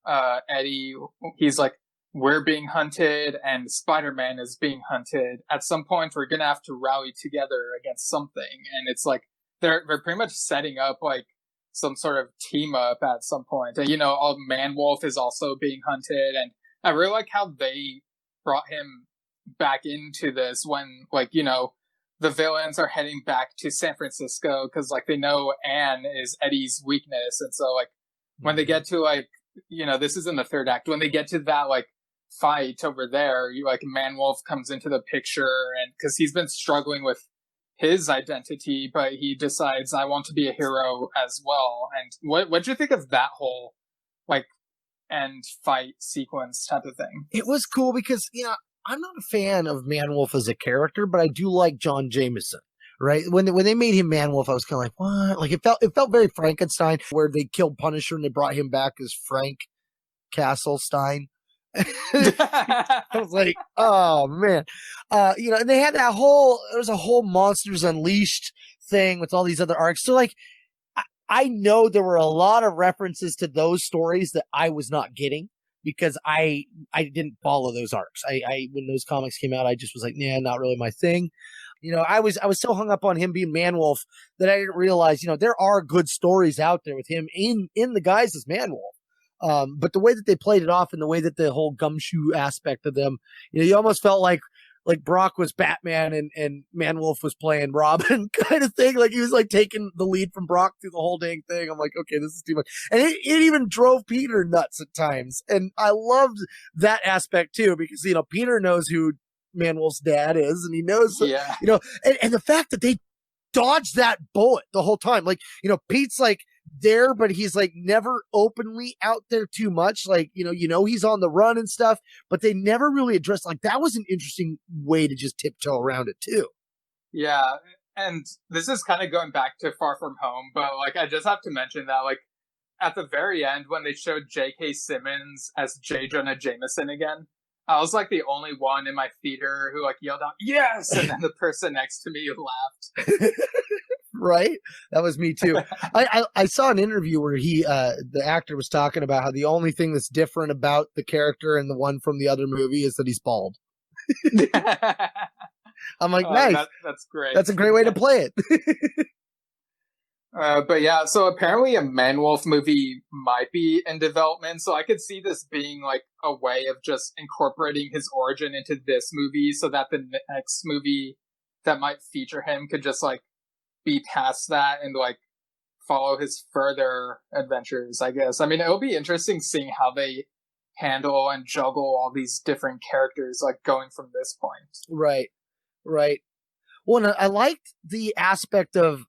Eddie, he's like, we're being hunted and Spider-Man is being hunted. At some point, we're gonna have to rally together against something, and it's like they're pretty much setting up like some sort of team up at some point. And, Man-Wolf is also being hunted. And I really like how they brought him back into this when, like, the villains are heading back to San Francisco because, like, they know Anne is Eddie's weakness. And so, like, when they get to, like, this is in the third act, when they get to that, like, fight over there, Man-Wolf comes into the picture, and because he's been struggling with his identity, but he decides, I want to be a hero as well. And what'd you think of that whole like end fight sequence type of thing? It was cool because I'm not a fan of Man-Wolf as a character, but I do like John Jameson. Right, when they made him Man-Wolf, I was kind of like, what? Like it felt very Frankenstein, where they killed Punisher and they brought him back as Frank Castlestein. I was like, oh man. And they had there was a whole Monsters Unleashed thing with all these other arcs. So like, I know there were a lot of references to those stories that I was not getting because I didn't follow those arcs. I when those comics came out, I just was like, nah, not really my thing. I was so hung up on him being Man-Wolf that I didn't realize, there are good stories out there with him in the guise as Man-Wolf. But the way that they played it off and the way that the whole gumshoe aspect of them, you almost felt like Brock was Batman and Man-Wolf was playing Robin kind of thing. Like he was like taking the lead from Brock through the whole dang thing. I'm like, okay, this is too much. And it even drove Peter nuts at times. And I loved that aspect too, because, Peter knows who Man-Wolf's dad is and he knows, and the fact that they dodged that bullet the whole time. Like, Pete's like, there, but he's like never openly out there too much. Like, he's on the run and stuff, but they never really addressed, like, that was an interesting way to just tiptoe around it too. Yeah. And this is kind of going back to Far From Home, but like, I just have to mention that, like, at the very end, when they showed J.K. Simmons as J. Jonah Jameson again, I was like the only one in my theater who like yelled out, yes! And then the person next to me laughed. Right? That was me too. I saw an interview where the actor was talking about how the only thing that's different about the character and the one from the other movie is that he's bald. I'm like, nice. That's great. That's a great way to play it. But yeah, so apparently a Man-Wolf movie might be in development, so I could see this being like a way of just incorporating his origin into this movie so that the next movie that might feature him could just like be past that and like follow his further adventures, I guess. I mean, it'll be interesting seeing how they handle and juggle all these different characters like going from this point. Right. Well, and I liked the aspect of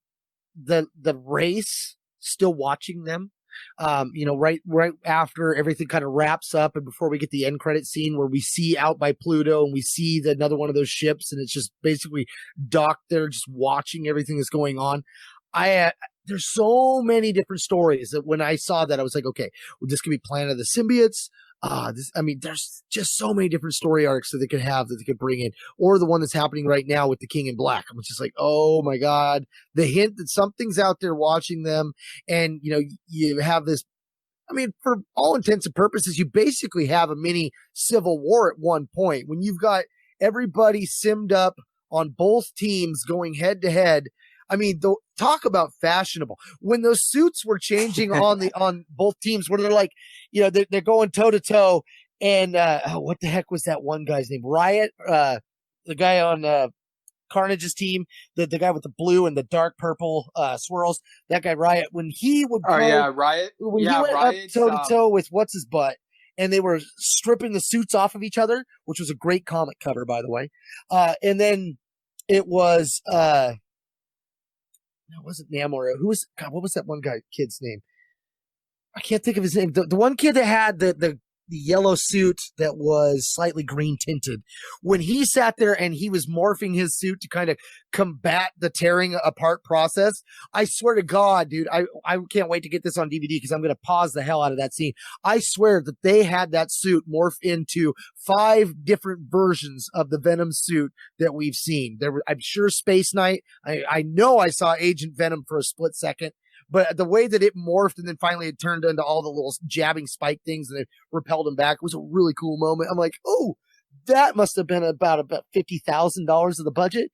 the race still watching them. Right after everything kind of wraps up and before we get the end credit scene where we see out by Pluto and we see another one of those ships and it's just basically docked there just watching everything that's going on. There's so many different stories that when I saw that I was like, okay, well, this could be Planet of the Symbiotes. There's just so many different story arcs that they could have that they could bring in, or the one that's happening right now with the King in Black. I'm just like, oh my God, the hint that something's out there watching them. And, you have this, for all intents and purposes, you basically have a mini civil war at one point when you've got everybody simmed up on both teams going head to head. Talk about fashionable. When those suits were changing on both teams, where they're like, they're going toe to toe, and what the heck was that one guy's name? Riot, the guy on Carnage's team, the guy with the blue and the dark purple swirls. That guy Riot, when he would, Riot. When he went Riot, up toe to toe with what's his butt, and they were stripping the suits off of each other, which was a great comic cover, by the way. And then it was. No, it wasn't Namor. What was that one kid's name? I can't think of his name. The one kid that had the yellow suit that was slightly green tinted. When he sat there and he was morphing his suit to kind of combat the tearing apart process, I swear to God, dude, I can't wait to get this on DVD because I'm going to pause the hell out of that scene. I swear that they had that suit morph into 5 different versions of the Venom suit that we've seen. I'm sure Space Knight. I know I saw Agent Venom for a split second. But the way that it morphed and then finally it turned into all the little jabbing spike things and it repelled him back was a really cool moment. I'm like, oh, that must have been about $50,000 of the budget.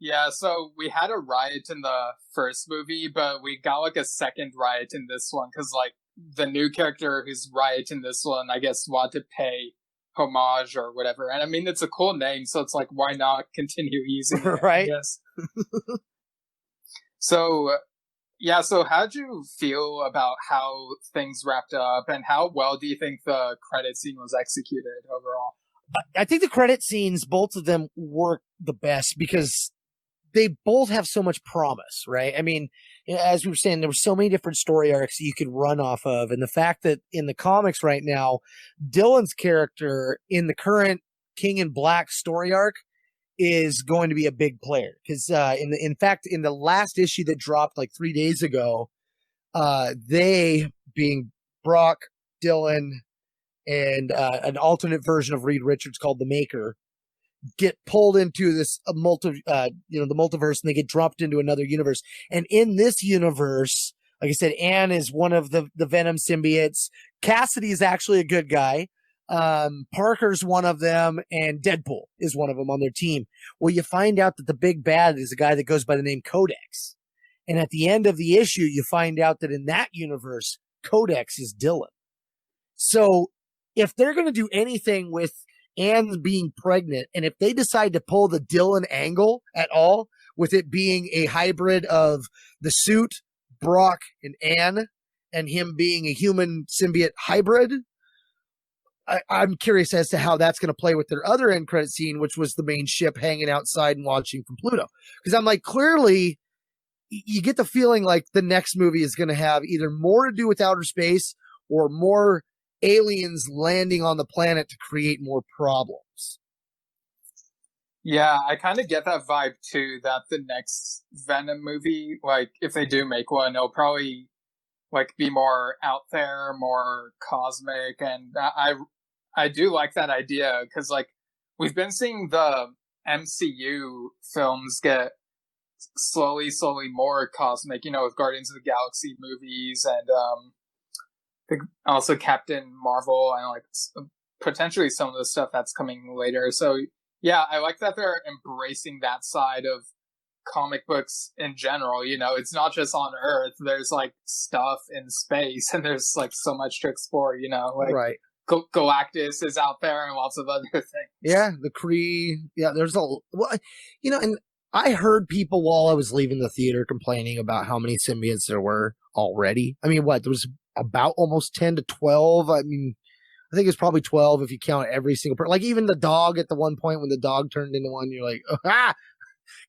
Yeah, so we had a riot in the first movie, but we got like a second riot in this one because like the new character who's riot in this one, I guess, wanted to pay homage or whatever. And I mean, it's a cool name, so it's like, why not continue using it? Right? Yes. So, yeah, so how'd you feel about how things wrapped up and how well do you think the credit scene was executed overall? I think the credit scenes, both of them work the best because they both have so much promise, right? I mean, as we were saying, there were so many different story arcs that you could run off of. And the fact that in the comics right now, Dylan's character in the current King in Black story arc is going to be a big player because in fact in the last issue that dropped like 3 days ago, they being Brock, Dylan, and an alternate version of Reed Richards called the Maker get pulled into this the multiverse, and they get dropped into another universe. And in this universe, like I said, Anne is one of the Venom symbiotes. Cassidy is actually a good guy. Parker's one of them, and Deadpool is one of them on their team. Well, you find out that the big bad is a guy that goes by the name Codex. And at the end of the issue, you find out that in that universe, Codex is Dylan. So if they're going to do anything with Anne being pregnant, and if they decide to pull the Dylan angle at all, with it being a hybrid of the suit, Brock, and Anne, and him being a human symbiote hybrid, I'm curious as to how that's going to play with their other end credit scene, which was the main ship hanging outside and watching from Pluto. Because I'm like, clearly, you get the feeling like the next movie is going to have either more to do with outer space or more aliens landing on the planet to create more problems. Yeah, I kind of get that vibe too, that the next Venom movie, like if they do make one, it'll probably like be more out there, more cosmic, and I do like that idea because like we've been seeing the MCU films get slowly more cosmic, you know, with Guardians of the Galaxy movies and also Captain Marvel and like potentially some of the stuff that's coming later. So yeah, I like that they're embracing that side of comic books in general. You know, it's not just on Earth. There's like stuff in space, and there's like so much to explore. You know, like Right. Galactus is out there and lots of other things. Yeah, the Kree. Yeah, there's and I heard people while I was leaving the theater complaining about how many symbiotes there were already. I mean, there was about almost 10 to 12. I mean, I think it's probably 12 if you count every single person. Like even the dog at the one point when the dog turned into one, you're like, oh, ah!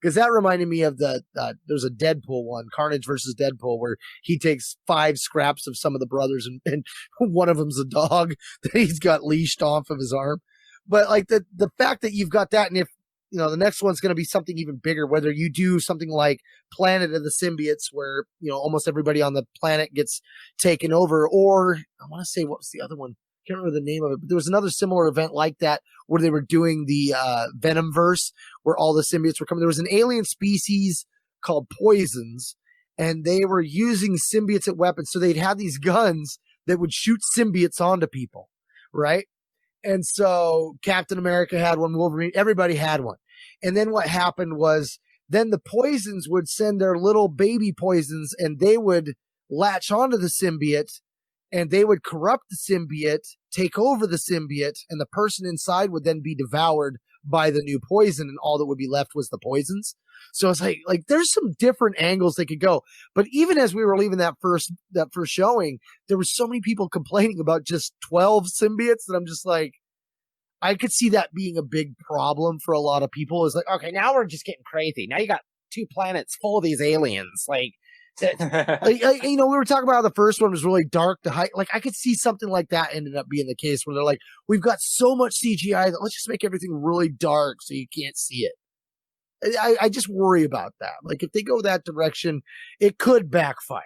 Because that reminded me of there's a Deadpool one, Carnage versus Deadpool, where he takes 5 scraps of some of the brothers and one of them's a dog that he's got leashed off of his arm. But like the fact that you've got that, and if, you know, the next one's going to be something even bigger, whether you do something like Planet of the Symbiotes, where, you know, almost everybody on the planet gets taken over, or I want to say, what was the other one? I can't remember the name of it, but there was another similar event like that where they were doing the Venom verse, where all the symbiotes were coming. There was an alien species called Poisons, and they were using symbiotes as weapons. So they'd have these guns that would shoot symbiotes onto people, right? And so Captain America had one, Wolverine, everybody had one. And then what happened was then the Poisons would send their little baby Poisons, and they would latch onto the symbiote, and they would corrupt the symbiote, take over the symbiote, and the person inside would then be devoured by the new poison, and all that would be left was the poisons. So it's like there's some different angles they could go. But even as we were leaving that first showing, there were so many people complaining about just 12 symbiotes that I'm just like, I could see that being a big problem for a lot of people. Is like, okay, now we're just getting crazy. Now you got 2 planets full of these aliens. Like, Like, we were talking about how the first one was really dark. Like, I could see something like that ended up being the case where they're like, we've got so much CGI that let's just make everything really dark so you can't see it. I just worry about that. Like, if they go that direction, it could backfire.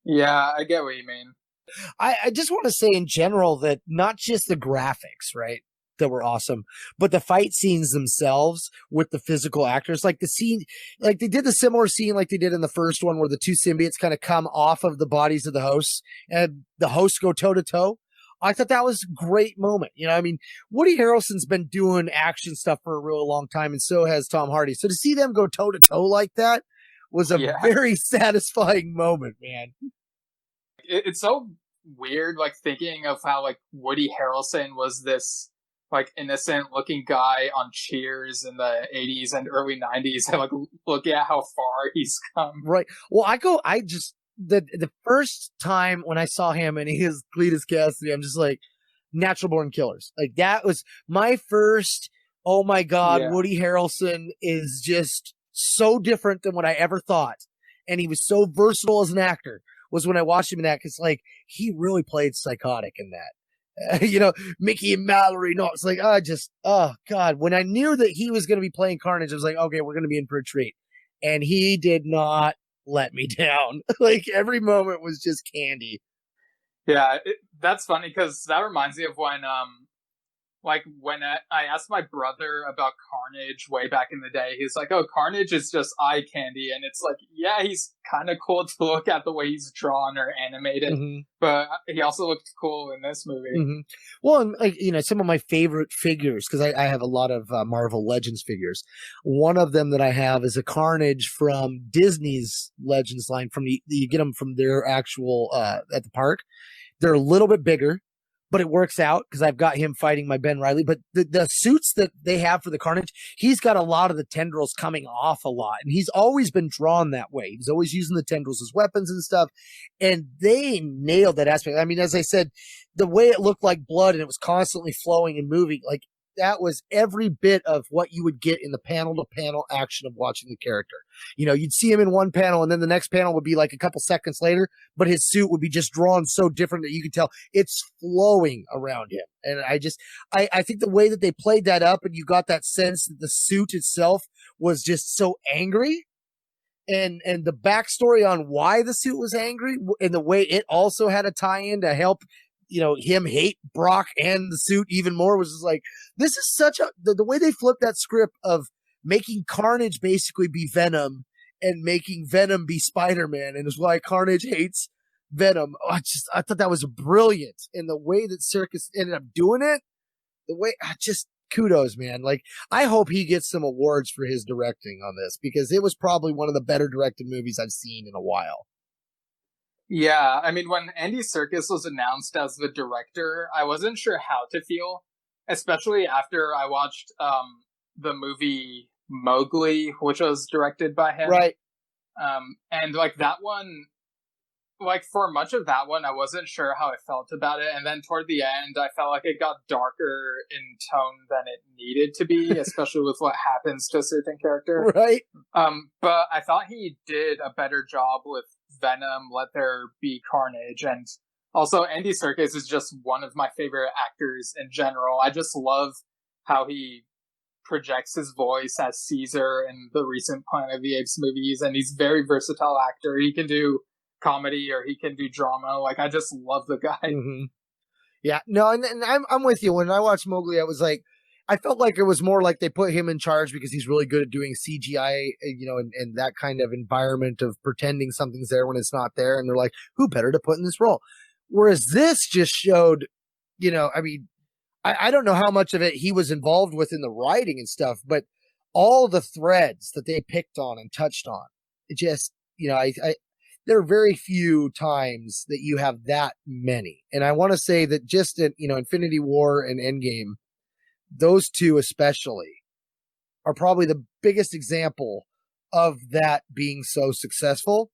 Yeah, I get what you mean. I just want to say in general that not just the graphics, right, that were awesome, but the fight scenes themselves with the physical actors, like the scene, like they did the similar scene like they did in the first one where the two symbiotes kind of come off of the bodies of the hosts and the hosts go toe to toe. I thought that was a great moment. I mean, Woody Harrelson's been doing action stuff for a really long time, and so has Tom Hardy. So to see them go toe to toe like that was a very satisfying moment, man. It's so weird, like, thinking of how, like, Woody Harrelson was this, like, innocent looking guy on Cheers in the 80s and early 90s, and, like, look at how far he's come. Right. Well, the first time when I saw him and he is Cletus Cassidy, I'm just like, Natural Born Killers. Like, that was my first, oh my God, Woody Harrelson is just so different than what I ever thought. And he was so versatile as an actor. Was when I watched him in that, because like he really played psychotic in that. Mickey and Mallory. No, it's like, oh God. When I knew that he was going to be playing Carnage, I was like, okay, we're going to be in for a treat. And he did not let me down. Like, every moment was just candy. Yeah, that's funny because that reminds me of when I asked my brother about Carnage way back in the day. He's like, oh, Carnage is just eye candy. And it's like, yeah, he's kind of cool to look at the way he's drawn or animated. But he also looked cool in this movie. Well, and like, some of my favorite figures, because I have a lot of Marvel Legends figures. One of them that I have is a Carnage from Disney's Legends line. You get them from their actual, at the park. They're a little bit bigger, but it works out because I've got him fighting my Ben Reilly. But the suits that they have for the Carnage, he's got a lot of the tendrils coming off a lot. And he's always been drawn that way. He's always using the tendrils as weapons and stuff. And they nailed that aspect. I mean, as I said, the way it looked like blood and it was constantly flowing and moving, like, that was every bit of what you would get in the panel-to-panel action of watching the character. You'd see him in one panel, and then the next panel would be like a couple seconds later, but his suit would be just drawn so different that you could tell it's flowing around him. And I think the way that they played that up, and you got that sense that the suit itself was just so angry, and the backstory on why the suit was angry, and the way it also had a tie-in to help him hate Brock and the suit even more, was just like, this is such the way they flipped that script of making Carnage basically be Venom and making Venom be Spider-Man, and is why Carnage hates Venom. I thought that was brilliant. And the way that Serkis ended up doing it, kudos, man. Like, I hope he gets some awards for his directing on this, because it was probably one of the better directed movies I've seen in a while. Yeah, I mean, when Andy Serkis was announced as the director, I wasn't sure how to feel, especially after I watched the movie Mowgli, which was directed by him. Right. And like that one, like for much of that one, I wasn't sure how I felt about it. And then toward the end, I felt like it got darker in tone than it needed to be, especially with what happens to a certain character. Right. But I thought he did a better job with Venom, Let There Be Carnage, and also Andy Serkis is just one of my favorite actors in general. I just love how he projects his voice as Caesar in the recent Planet of the Apes movies, and he's a very versatile actor. He can do comedy or he can do drama. Like, I just love the guy. Yeah, no, and I'm with you. When I watched Mowgli, I was like, I felt like it was more like they put him in charge because he's really good at doing CGI, and that kind of environment of pretending something's there when it's not there. And they're like, who better to put in this role? Whereas this just showed, I mean, I don't know how much of it he was involved with in the writing and stuff, but all the threads that they picked on and touched on, it just, there are very few times that you have that many. And I want to say that just in, Infinity War and Endgame, those two especially are probably the biggest example of that being so successful.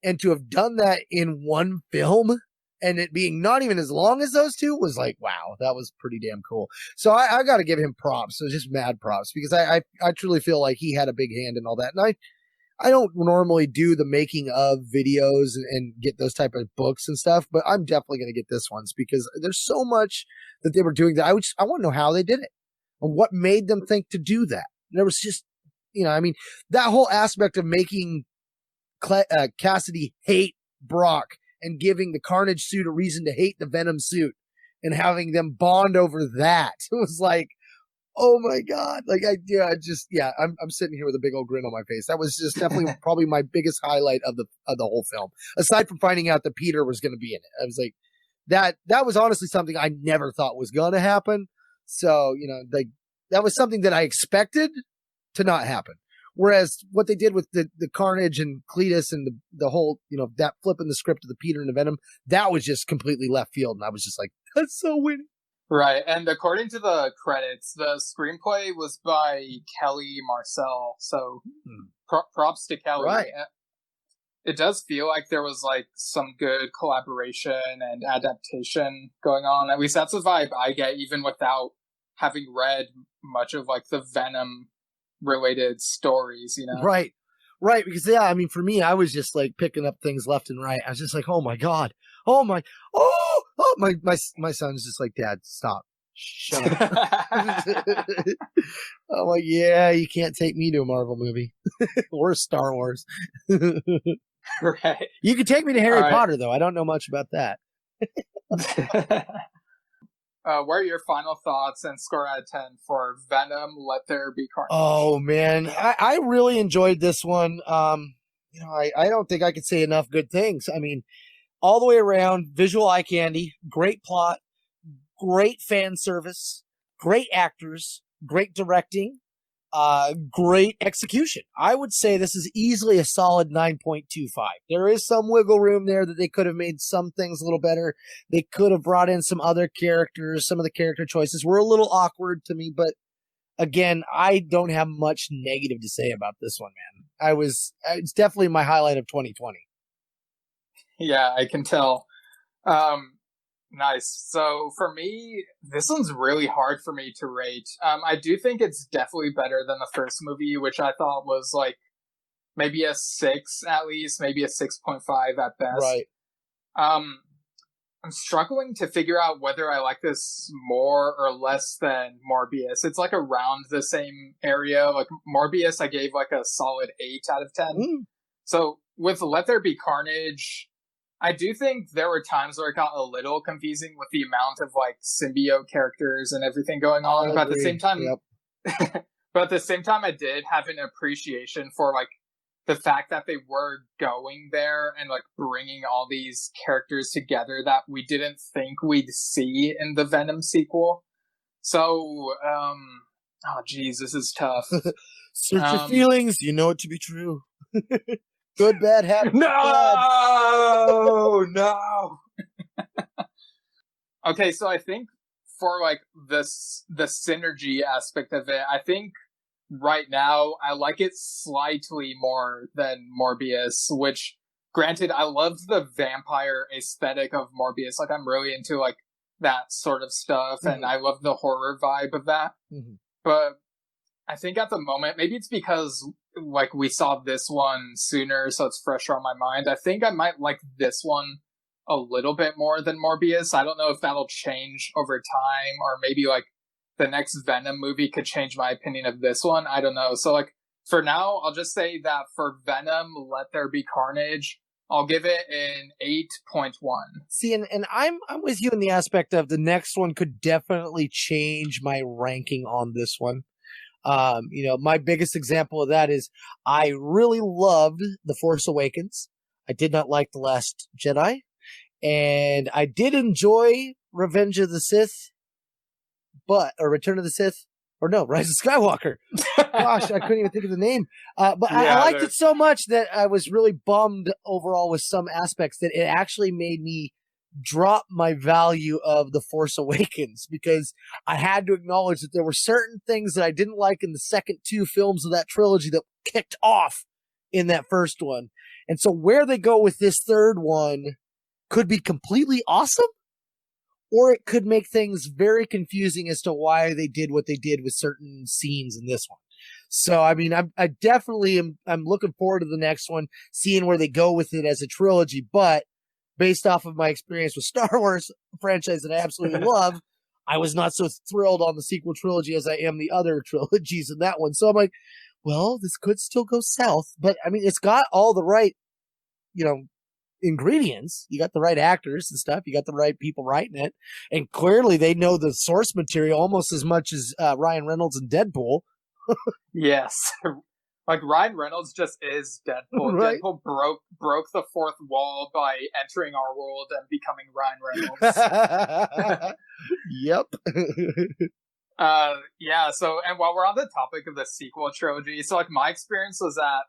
And to have done that in one film and it being not even as long as those two was like, wow, that was pretty damn cool. So I got to give him props. So just mad props, because I truly feel like he had a big hand in all that. And I don't normally do the making of videos and get those type of books and stuff, but I'm definitely going to get this ones because there's so much that they were doing that I want to know how they did it and what made them think to do that. There was just, I mean, that whole aspect of making Cassidy hate Brock and giving the Carnage suit a reason to hate the Venom suit and having them bond over that. It was like, oh my God. Like I'm sitting here with a big old grin on my face. That was just definitely probably my biggest highlight of the whole film. Aside from finding out that Peter was going to be in it. I was like, that was honestly something I never thought was going to happen. So, that was something that I expected to not happen. Whereas what they did with the Carnage and Cletus and the whole, that flipping the script of the Peter and the Venom, that was just completely left field. And I was just like, that's so winning. Right, and according to the credits, the screenplay was by Kelly Marcel, so props to Kelly. Right. It does feel like there was like some good collaboration and adaptation going on. At least that's the vibe I get, even without having read much of like the Venom related stories, Right, because for me, I was just like picking up things left and right. I was just like, oh my God, my son's just like, Dad, stop, shut up. I'm like, yeah, you can't take me to a Marvel movie or Star Wars. Right. You could take me to Harry Potter though. I don't know much about that. What are your final thoughts and score out of 10 for Venom, Let There Be Carnage? Oh, man. I really enjoyed this one. I don't think I could say enough good things. I mean, all the way around, visual eye candy, great plot, great fan service, great actors, great directing, great execution. I would say this is easily a solid 9.25. There is some wiggle room there that they could have made some things a little better. They could have brought in some other characters. Some of the character choices were a little awkward to me, but again, I don't have much negative to say about this one, man. It's definitely my highlight of 2020. Yeah, I can tell. Nice. So for me, this one's really hard for me to rate. I do think it's definitely better than the first movie, which I thought was like maybe a 6 at least, maybe a 6.5 at best. Right. I'm struggling to figure out whether I like this more or less than Morbius. It's like around the same area. Like Morbius, I gave like a solid 8 out of 10. So with Let There Be Carnage, I do think there were times where it got a little confusing with the amount of like symbiote characters and everything going on. But at the same time, I did have an appreciation for like the fact that they were going there and like bringing all these characters together that we didn't think we'd see in the Venom sequel. So, oh geez, this is tough. Search your feelings. You know it to be true. Good, bad, happy. No. Okay, so I think for like the synergy aspect of it, I think right now I like it slightly more than Morbius, which granted I love the vampire aesthetic of Morbius. Like I'm really into like that sort of stuff and I love the horror vibe of that. But I think at the moment, maybe it's because like we saw this one sooner, so it's fresher on my mind. I think I might like this one a little bit more than Morbius. I don't know if that'll change over time, or maybe like the next Venom movie could change my opinion of this one. I don't know. So like for now, I'll just say that for Venom, Let There Be Carnage, I'll give it an 8.1. See, and I'm with you in the aspect of the next one could definitely change my ranking on this one. My biggest example of that is I really loved The Force Awakens. I did not like The Last Jedi. And I did enjoy Revenge of the Sith, or Return of the Sith, or no, Rise of Skywalker. Gosh, I couldn't even think of the name. But I liked it so much that I was really bummed overall with some aspects that it actually made me drop my value of The Force Awakens, because I had to acknowledge that there were certain things that I didn't like in the second 2 films of that trilogy that kicked off in that first one. And so where they go with this third one could be completely awesome, or it could make things very confusing as to why they did what they did with certain scenes in this one. So, I mean, I definitely I'm looking forward to the next one, seeing where they go with it as a trilogy. But based off of my experience with Star Wars, a franchise that I absolutely love, I was not so thrilled on the sequel trilogy as I am the other trilogies in that one. So I'm like, well, this could still go south. But I mean, it's got all the right, ingredients. You got the right actors and stuff. You got the right people writing it. And clearly they know the source material almost as much as Ryan Reynolds and Deadpool. Yes. Like Ryan Reynolds just is Deadpool. Right. Deadpool broke the fourth wall by entering our world and becoming Ryan Reynolds. Yep. Yeah, so and while we're on the topic of the sequel trilogy, so like my experience was that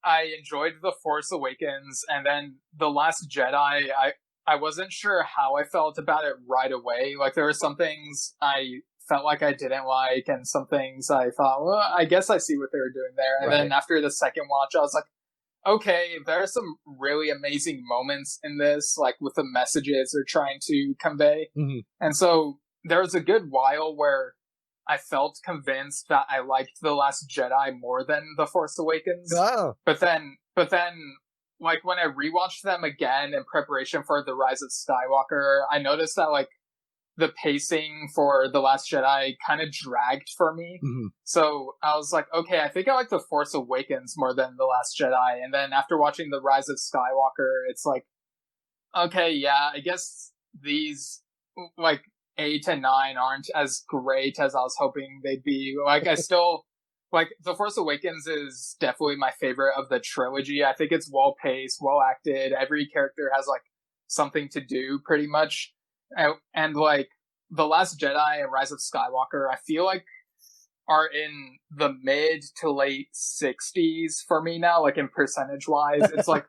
I enjoyed The Force Awakens, and then The Last Jedi, I wasn't sure how I felt about it right away. Like there were some things I felt like I didn't like, and some things I thought, well, I guess I see what they were doing there. And then after the second watch, I was like, okay, there are some really amazing moments in this, like with the messages they're trying to convey. Mm-hmm. And so there was a good while where I felt convinced that I liked The Last Jedi more than The Force Awakens. Oh. But then, like when I rewatched them again in preparation for The Rise of Skywalker, I noticed that like the pacing for The Last Jedi kind of dragged for me. Mm-hmm. So I was like, okay, I think I like The Force Awakens more than The Last Jedi. And then after watching The Rise of Skywalker, it's like, okay, yeah, I guess these like 8 and 9 aren't as great as I was hoping they'd be. Like I still like The Force Awakens is definitely my favorite of the trilogy. I think it's well paced, well acted. Every character has like something to do pretty much. And like The Last Jedi and Rise of Skywalker, I feel like are in the mid to late 60s for me now, like in percentage wise. It's like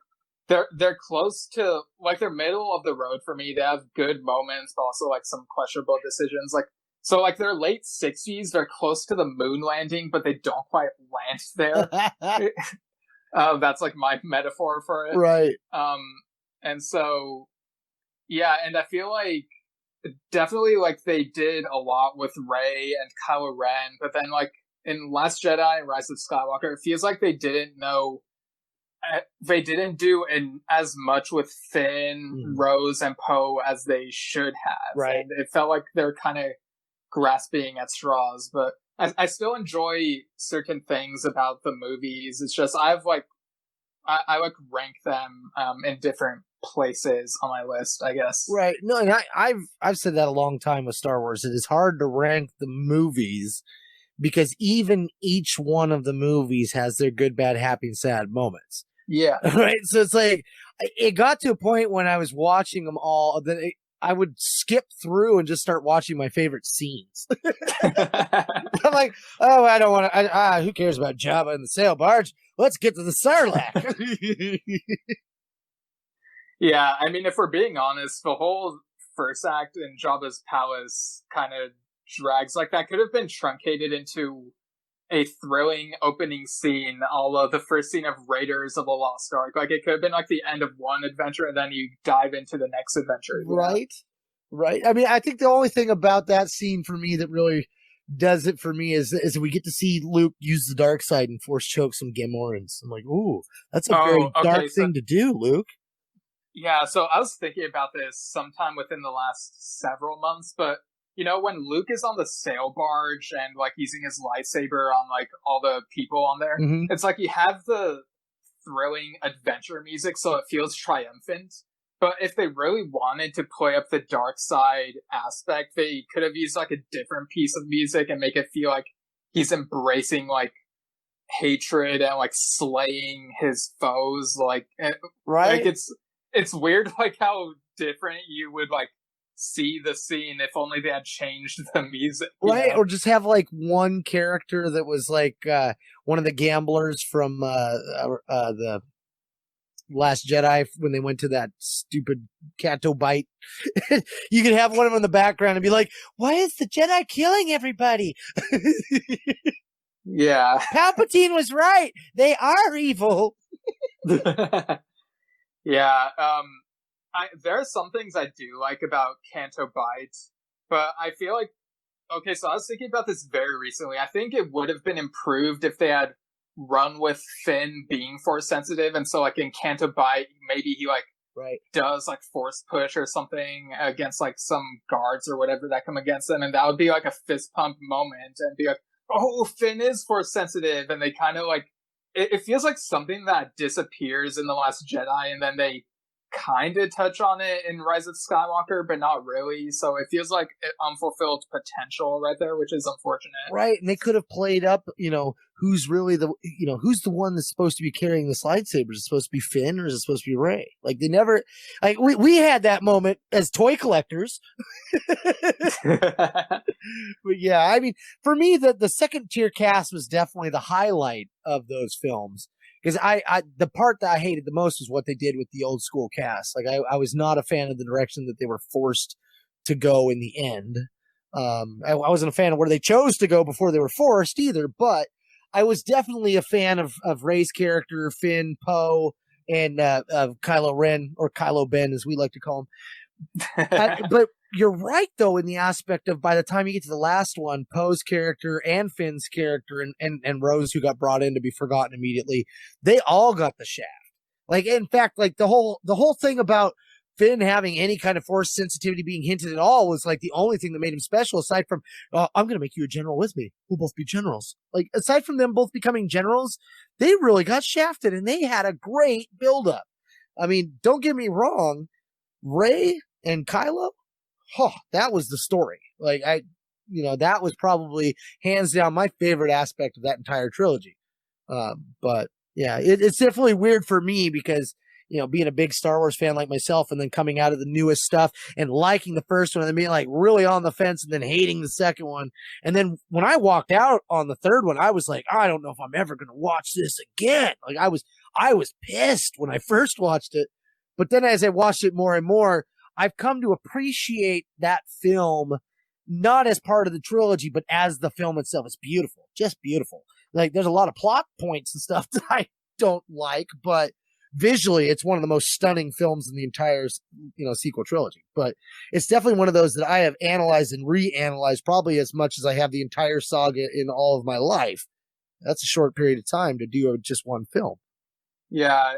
they're close to like they're middle of the road for me. They have good moments, but also like some questionable decisions. Like so like they're late 60s, they're close to the moon landing, but they don't quite land there. That's like my metaphor for it. Right. And so yeah, and I feel like definitely like they did a lot with Rey and Kylo Ren, but then like in Last Jedi and Rise of Skywalker, it feels like they didn't do as much with Finn, Rose, and Poe as they should have. Right. And it felt like they're kind of grasping at straws, but I still enjoy certain things about the movies. It's just I like rank them in different places on my list, I guess. Right. No, and I've said that a long time with Star Wars. It is hard to rank the movies because even each one of the movies has their good, bad, happy, and sad moments. Yeah. Right. So it's like it got to a point when I was watching them all that I would skip through and just start watching my favorite scenes. I'm like, oh, I don't want to. Who cares about Jabba and the sail barge? Let's get to the Sarlacc. Yeah, I mean, if we're being honest, the whole first act in Jabba's palace kind of drags. Like, that could have been truncated into a thrilling opening scene, a la the first scene of Raiders of the Lost Ark. Like, it could have been like the end of one adventure, and then you dive into the next adventure. Right. Right. I mean, I think the only thing about that scene for me that really does it for me is we get to see Luke use the dark side and force choke some Gamorreans. I'm like, ooh, that's a very dark thing to do, Luke. Yeah, so I was thinking about this sometime within the last several months, but you know, when Luke is on the sail barge and like using his lightsaber on like all the people on there, it's like you have the thrilling adventure music, so it feels triumphant. But if they really wanted to play up the dark side aspect, they could have used like a different piece of music and make it feel like he's embracing like hatred and like slaying his foes. Like, right? Like it's weird, like how different you would like see the scene if only they had changed the music, right? Or just have like one character that was like one of the gamblers from the Last Jedi when they went to that stupid Canto Bite. You could have one of them in the background and be like, "Why is the Jedi killing everybody?" Yeah, Palpatine was right. They are evil. Yeah, there are some things I do like about Canto Bight, but I feel like okay, so I was thinking about this very recently. I think it would have been improved if they had run with Finn being force sensitive, and so like in Canto Bight, maybe he like Right. does like force push or something against like some guards or whatever that come against them, and that would be like a fist pump moment and be like, oh, Finn is force sensitive, and they kind of like it feels like something that disappears in The Last Jedi, and then they kind of touch on it in Rise of Skywalker, but not really. So it feels like unfulfilled potential right there, which is unfortunate. Right, and they could have played up, who's really who's the one that's supposed to be carrying this lightsaber? Is it supposed to be Finn or is it supposed to be Rey? Like they never, like we had that moment as toy collectors. But yeah, I mean, for me, the second tier cast was definitely the highlight of those films. Because the part that I hated the most was what they did with the old school cast. Like I was not a fan of the direction that they were forced to go in the end. I wasn't a fan of where they chose to go before they were forced either, but I was definitely a fan of Rey's character, Finn, Poe, and of Kylo Ren, or Kylo Ben as we like to call him. But you're right, though, in the aspect of by the time you get to the last one, Poe's character and Finn's character and Rose, who got brought in to be forgotten immediately, they all got the shaft. Like, in fact, like the whole thing about Finn having any kind of force sensitivity being hinted at all was like the only thing that made him special, aside from, I'm going to make you a general with me. We'll both be generals. Like, aside from them both becoming generals, they really got shafted, and they had a great buildup. I mean, don't get me wrong, Rey and Kylo, that was the story. Like, that was probably hands down my favorite aspect of that entire trilogy. But yeah, it's definitely weird for me because, being a big Star Wars fan like myself, and then coming out of the newest stuff and liking the first one, and then being like really on the fence and then hating the second one. And then when I walked out on the third one, I was like, I don't know if I'm ever going to watch this again. Like I was pissed when I first watched it. But then as I watched it more and more, I've come to appreciate that film, not as part of the trilogy, but as the film itself. It's beautiful, just beautiful. Like there's a lot of plot points and stuff that I don't like, but visually, it's one of the most stunning films in the entire, sequel trilogy. But it's definitely one of those that I have analyzed and reanalyzed probably as much as I have the entire saga in all of my life. That's a short period of time to do just one film. Yeah,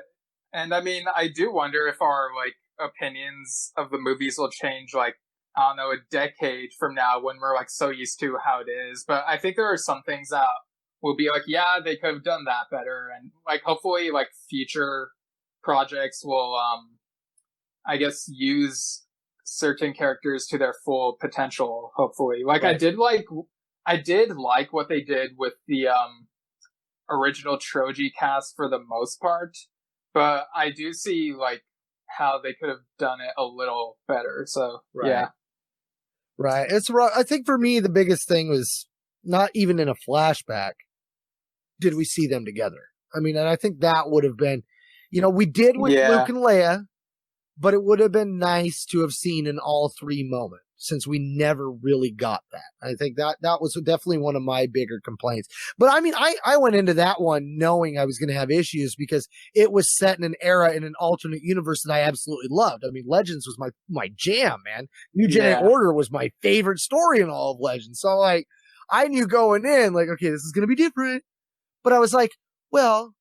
and I mean, I do wonder if our opinions of the movies will change. Like, I don't know, a decade from now when we're so used to how it is. But I think there are some things that will be like, yeah, they could have done that better, and hopefully future projects will I guess use certain characters to their full potential, hopefully. Right. I did like what they did with the original trilogy cast for the most part, but I do see how they could have done it a little better. So right. Yeah. Right. I think for me the biggest thing was not even in a flashback did we see them together. I mean, and I think that would have been, we did with Luke and Leia, but it would have been nice to have seen in all three moments since we never really got that. I think that was definitely one of my bigger complaints. But I mean, I went into that one knowing I was going to have issues because it was set in an era in an alternate universe that I absolutely loved. I mean, Legends was my jam, man. New Jedi Order was my favorite story in all of Legends. So I knew going in, okay, this is going to be different. But I was like, well,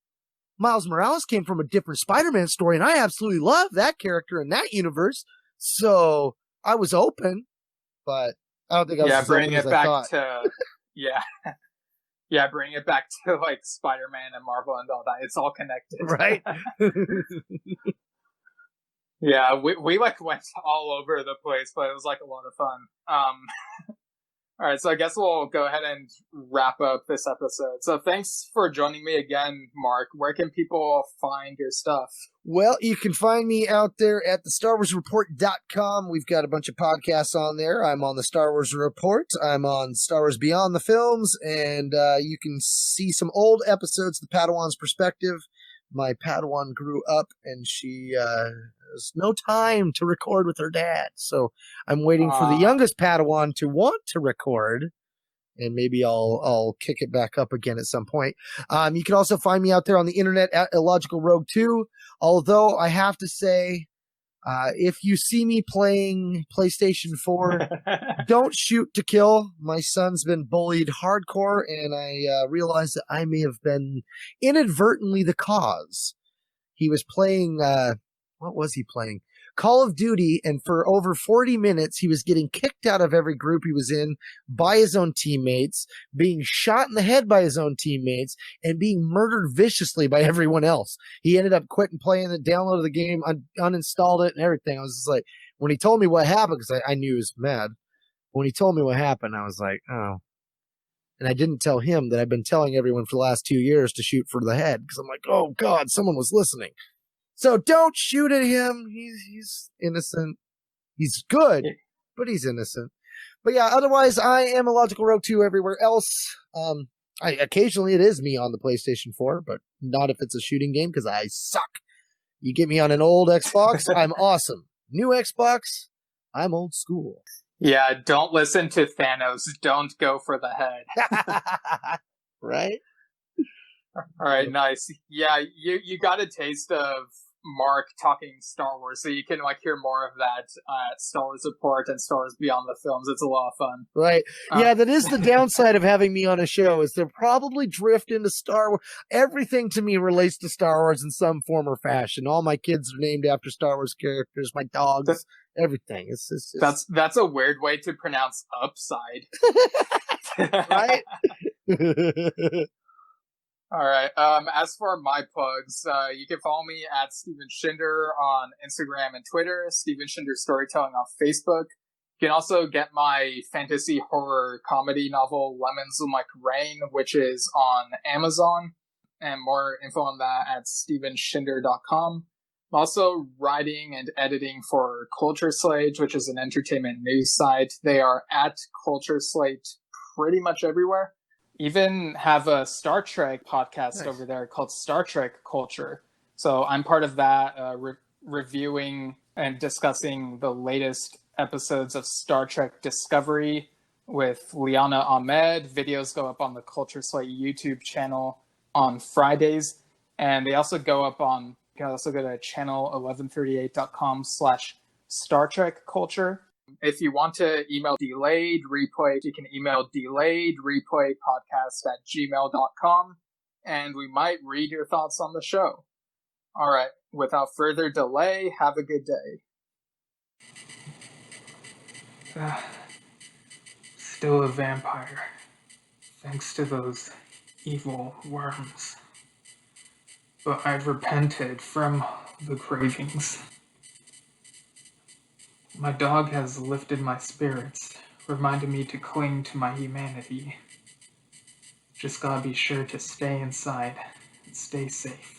Miles Morales came from a different Spider-Man story, and I absolutely love that character in that universe. So I was open, but I don't think I was as open as I thought. Bring it back to Spider-Man and Marvel and all that. It's all connected, right? Yeah, we went all over the place, but it was a lot of fun. All right, so I guess we'll go ahead and wrap up this episode. So thanks for joining me again, Mark. Where can people find your stuff? Well, you can find me out there at the StarWarsReport.com. We've got a bunch of podcasts on there. I'm on the Star Wars Report. I'm on Star Wars Beyond the Films, and you can see some old episodes, The Padawan's Perspective. My Padawan grew up, and she has no time to record with her dad. So I'm waiting for the youngest Padawan to want to record, and maybe I'll kick it back up again at some point. You can also find me out there on the internet at Illogical Rogue 2. Although I have to say, If you see me playing PlayStation 4, don't shoot to kill. My son's been bullied hardcore, and I realized that I may have been inadvertently the cause. He was playing, what was he playing? Call of Duty, and for over 40 minutes, he was getting kicked out of every group he was in by his own teammates, being shot in the head by his own teammates, and being murdered viciously by everyone else. He ended up quitting playing it, downloaded the game, uninstalled it, and everything. I was just like, when he told me what happened, because I knew he was mad. When he told me what happened, I was like, oh. And I didn't tell him that I've been telling everyone for the last 2 years to shoot for the head, because I'm like, oh, God, someone was listening. So don't shoot at him. He's innocent. He's good, but he's innocent. But yeah, otherwise, I am a Logical Rogue 2 everywhere else. Occasionally it is me on the PlayStation 4, but not if it's a shooting game, because I suck. You get me on an old Xbox, I'm awesome. New Xbox, I'm old school. Yeah, don't listen to Thanos. Don't go for the head. Right? All right, nice. Yeah, you got a taste of Mark talking Star Wars, so you can hear more of that at Star Wars Report and Star Wars Beyond the Films. It's a lot of fun. Right. Yeah, that is the downside of having me on a show, is they'll probably drift into Star Wars. Everything to me relates to Star Wars in some form or fashion. All my kids are named after Star Wars characters, my dogs, everything. It's That's a weird way to pronounce upside. Right? All right. As for my plugs, you can follow me at Steven Schinder on Instagram and Twitter, Steven Schinder Storytelling on Facebook. You can also get my fantasy horror comedy novel, Lemons Look Like Rain, which is on Amazon, and more info on that at stevenschinder.com. I'm also writing and editing for Culture Slate, which is an entertainment news site. They are at Culture Slate pretty much everywhere. Even have a Star Trek podcast over there called Star Trek Culture. So I'm part of that, reviewing and discussing the latest episodes of Star Trek Discovery with Liana Ahmed. Videos go up on the Culture Slate YouTube channel on Fridays. And they also go up on, you can also go to channel1138.com/Star Trek Culture. If you want to email Delayed Replay, you can email delayedreplaypodcast@gmail.com, and we might read your thoughts on the show. All right, without further delay, have a good day. Still a vampire, thanks to those evil worms. But I've repented from the cravings. My dog has lifted my spirits, reminded me to cling to my humanity. Just gotta be sure to stay inside and stay safe.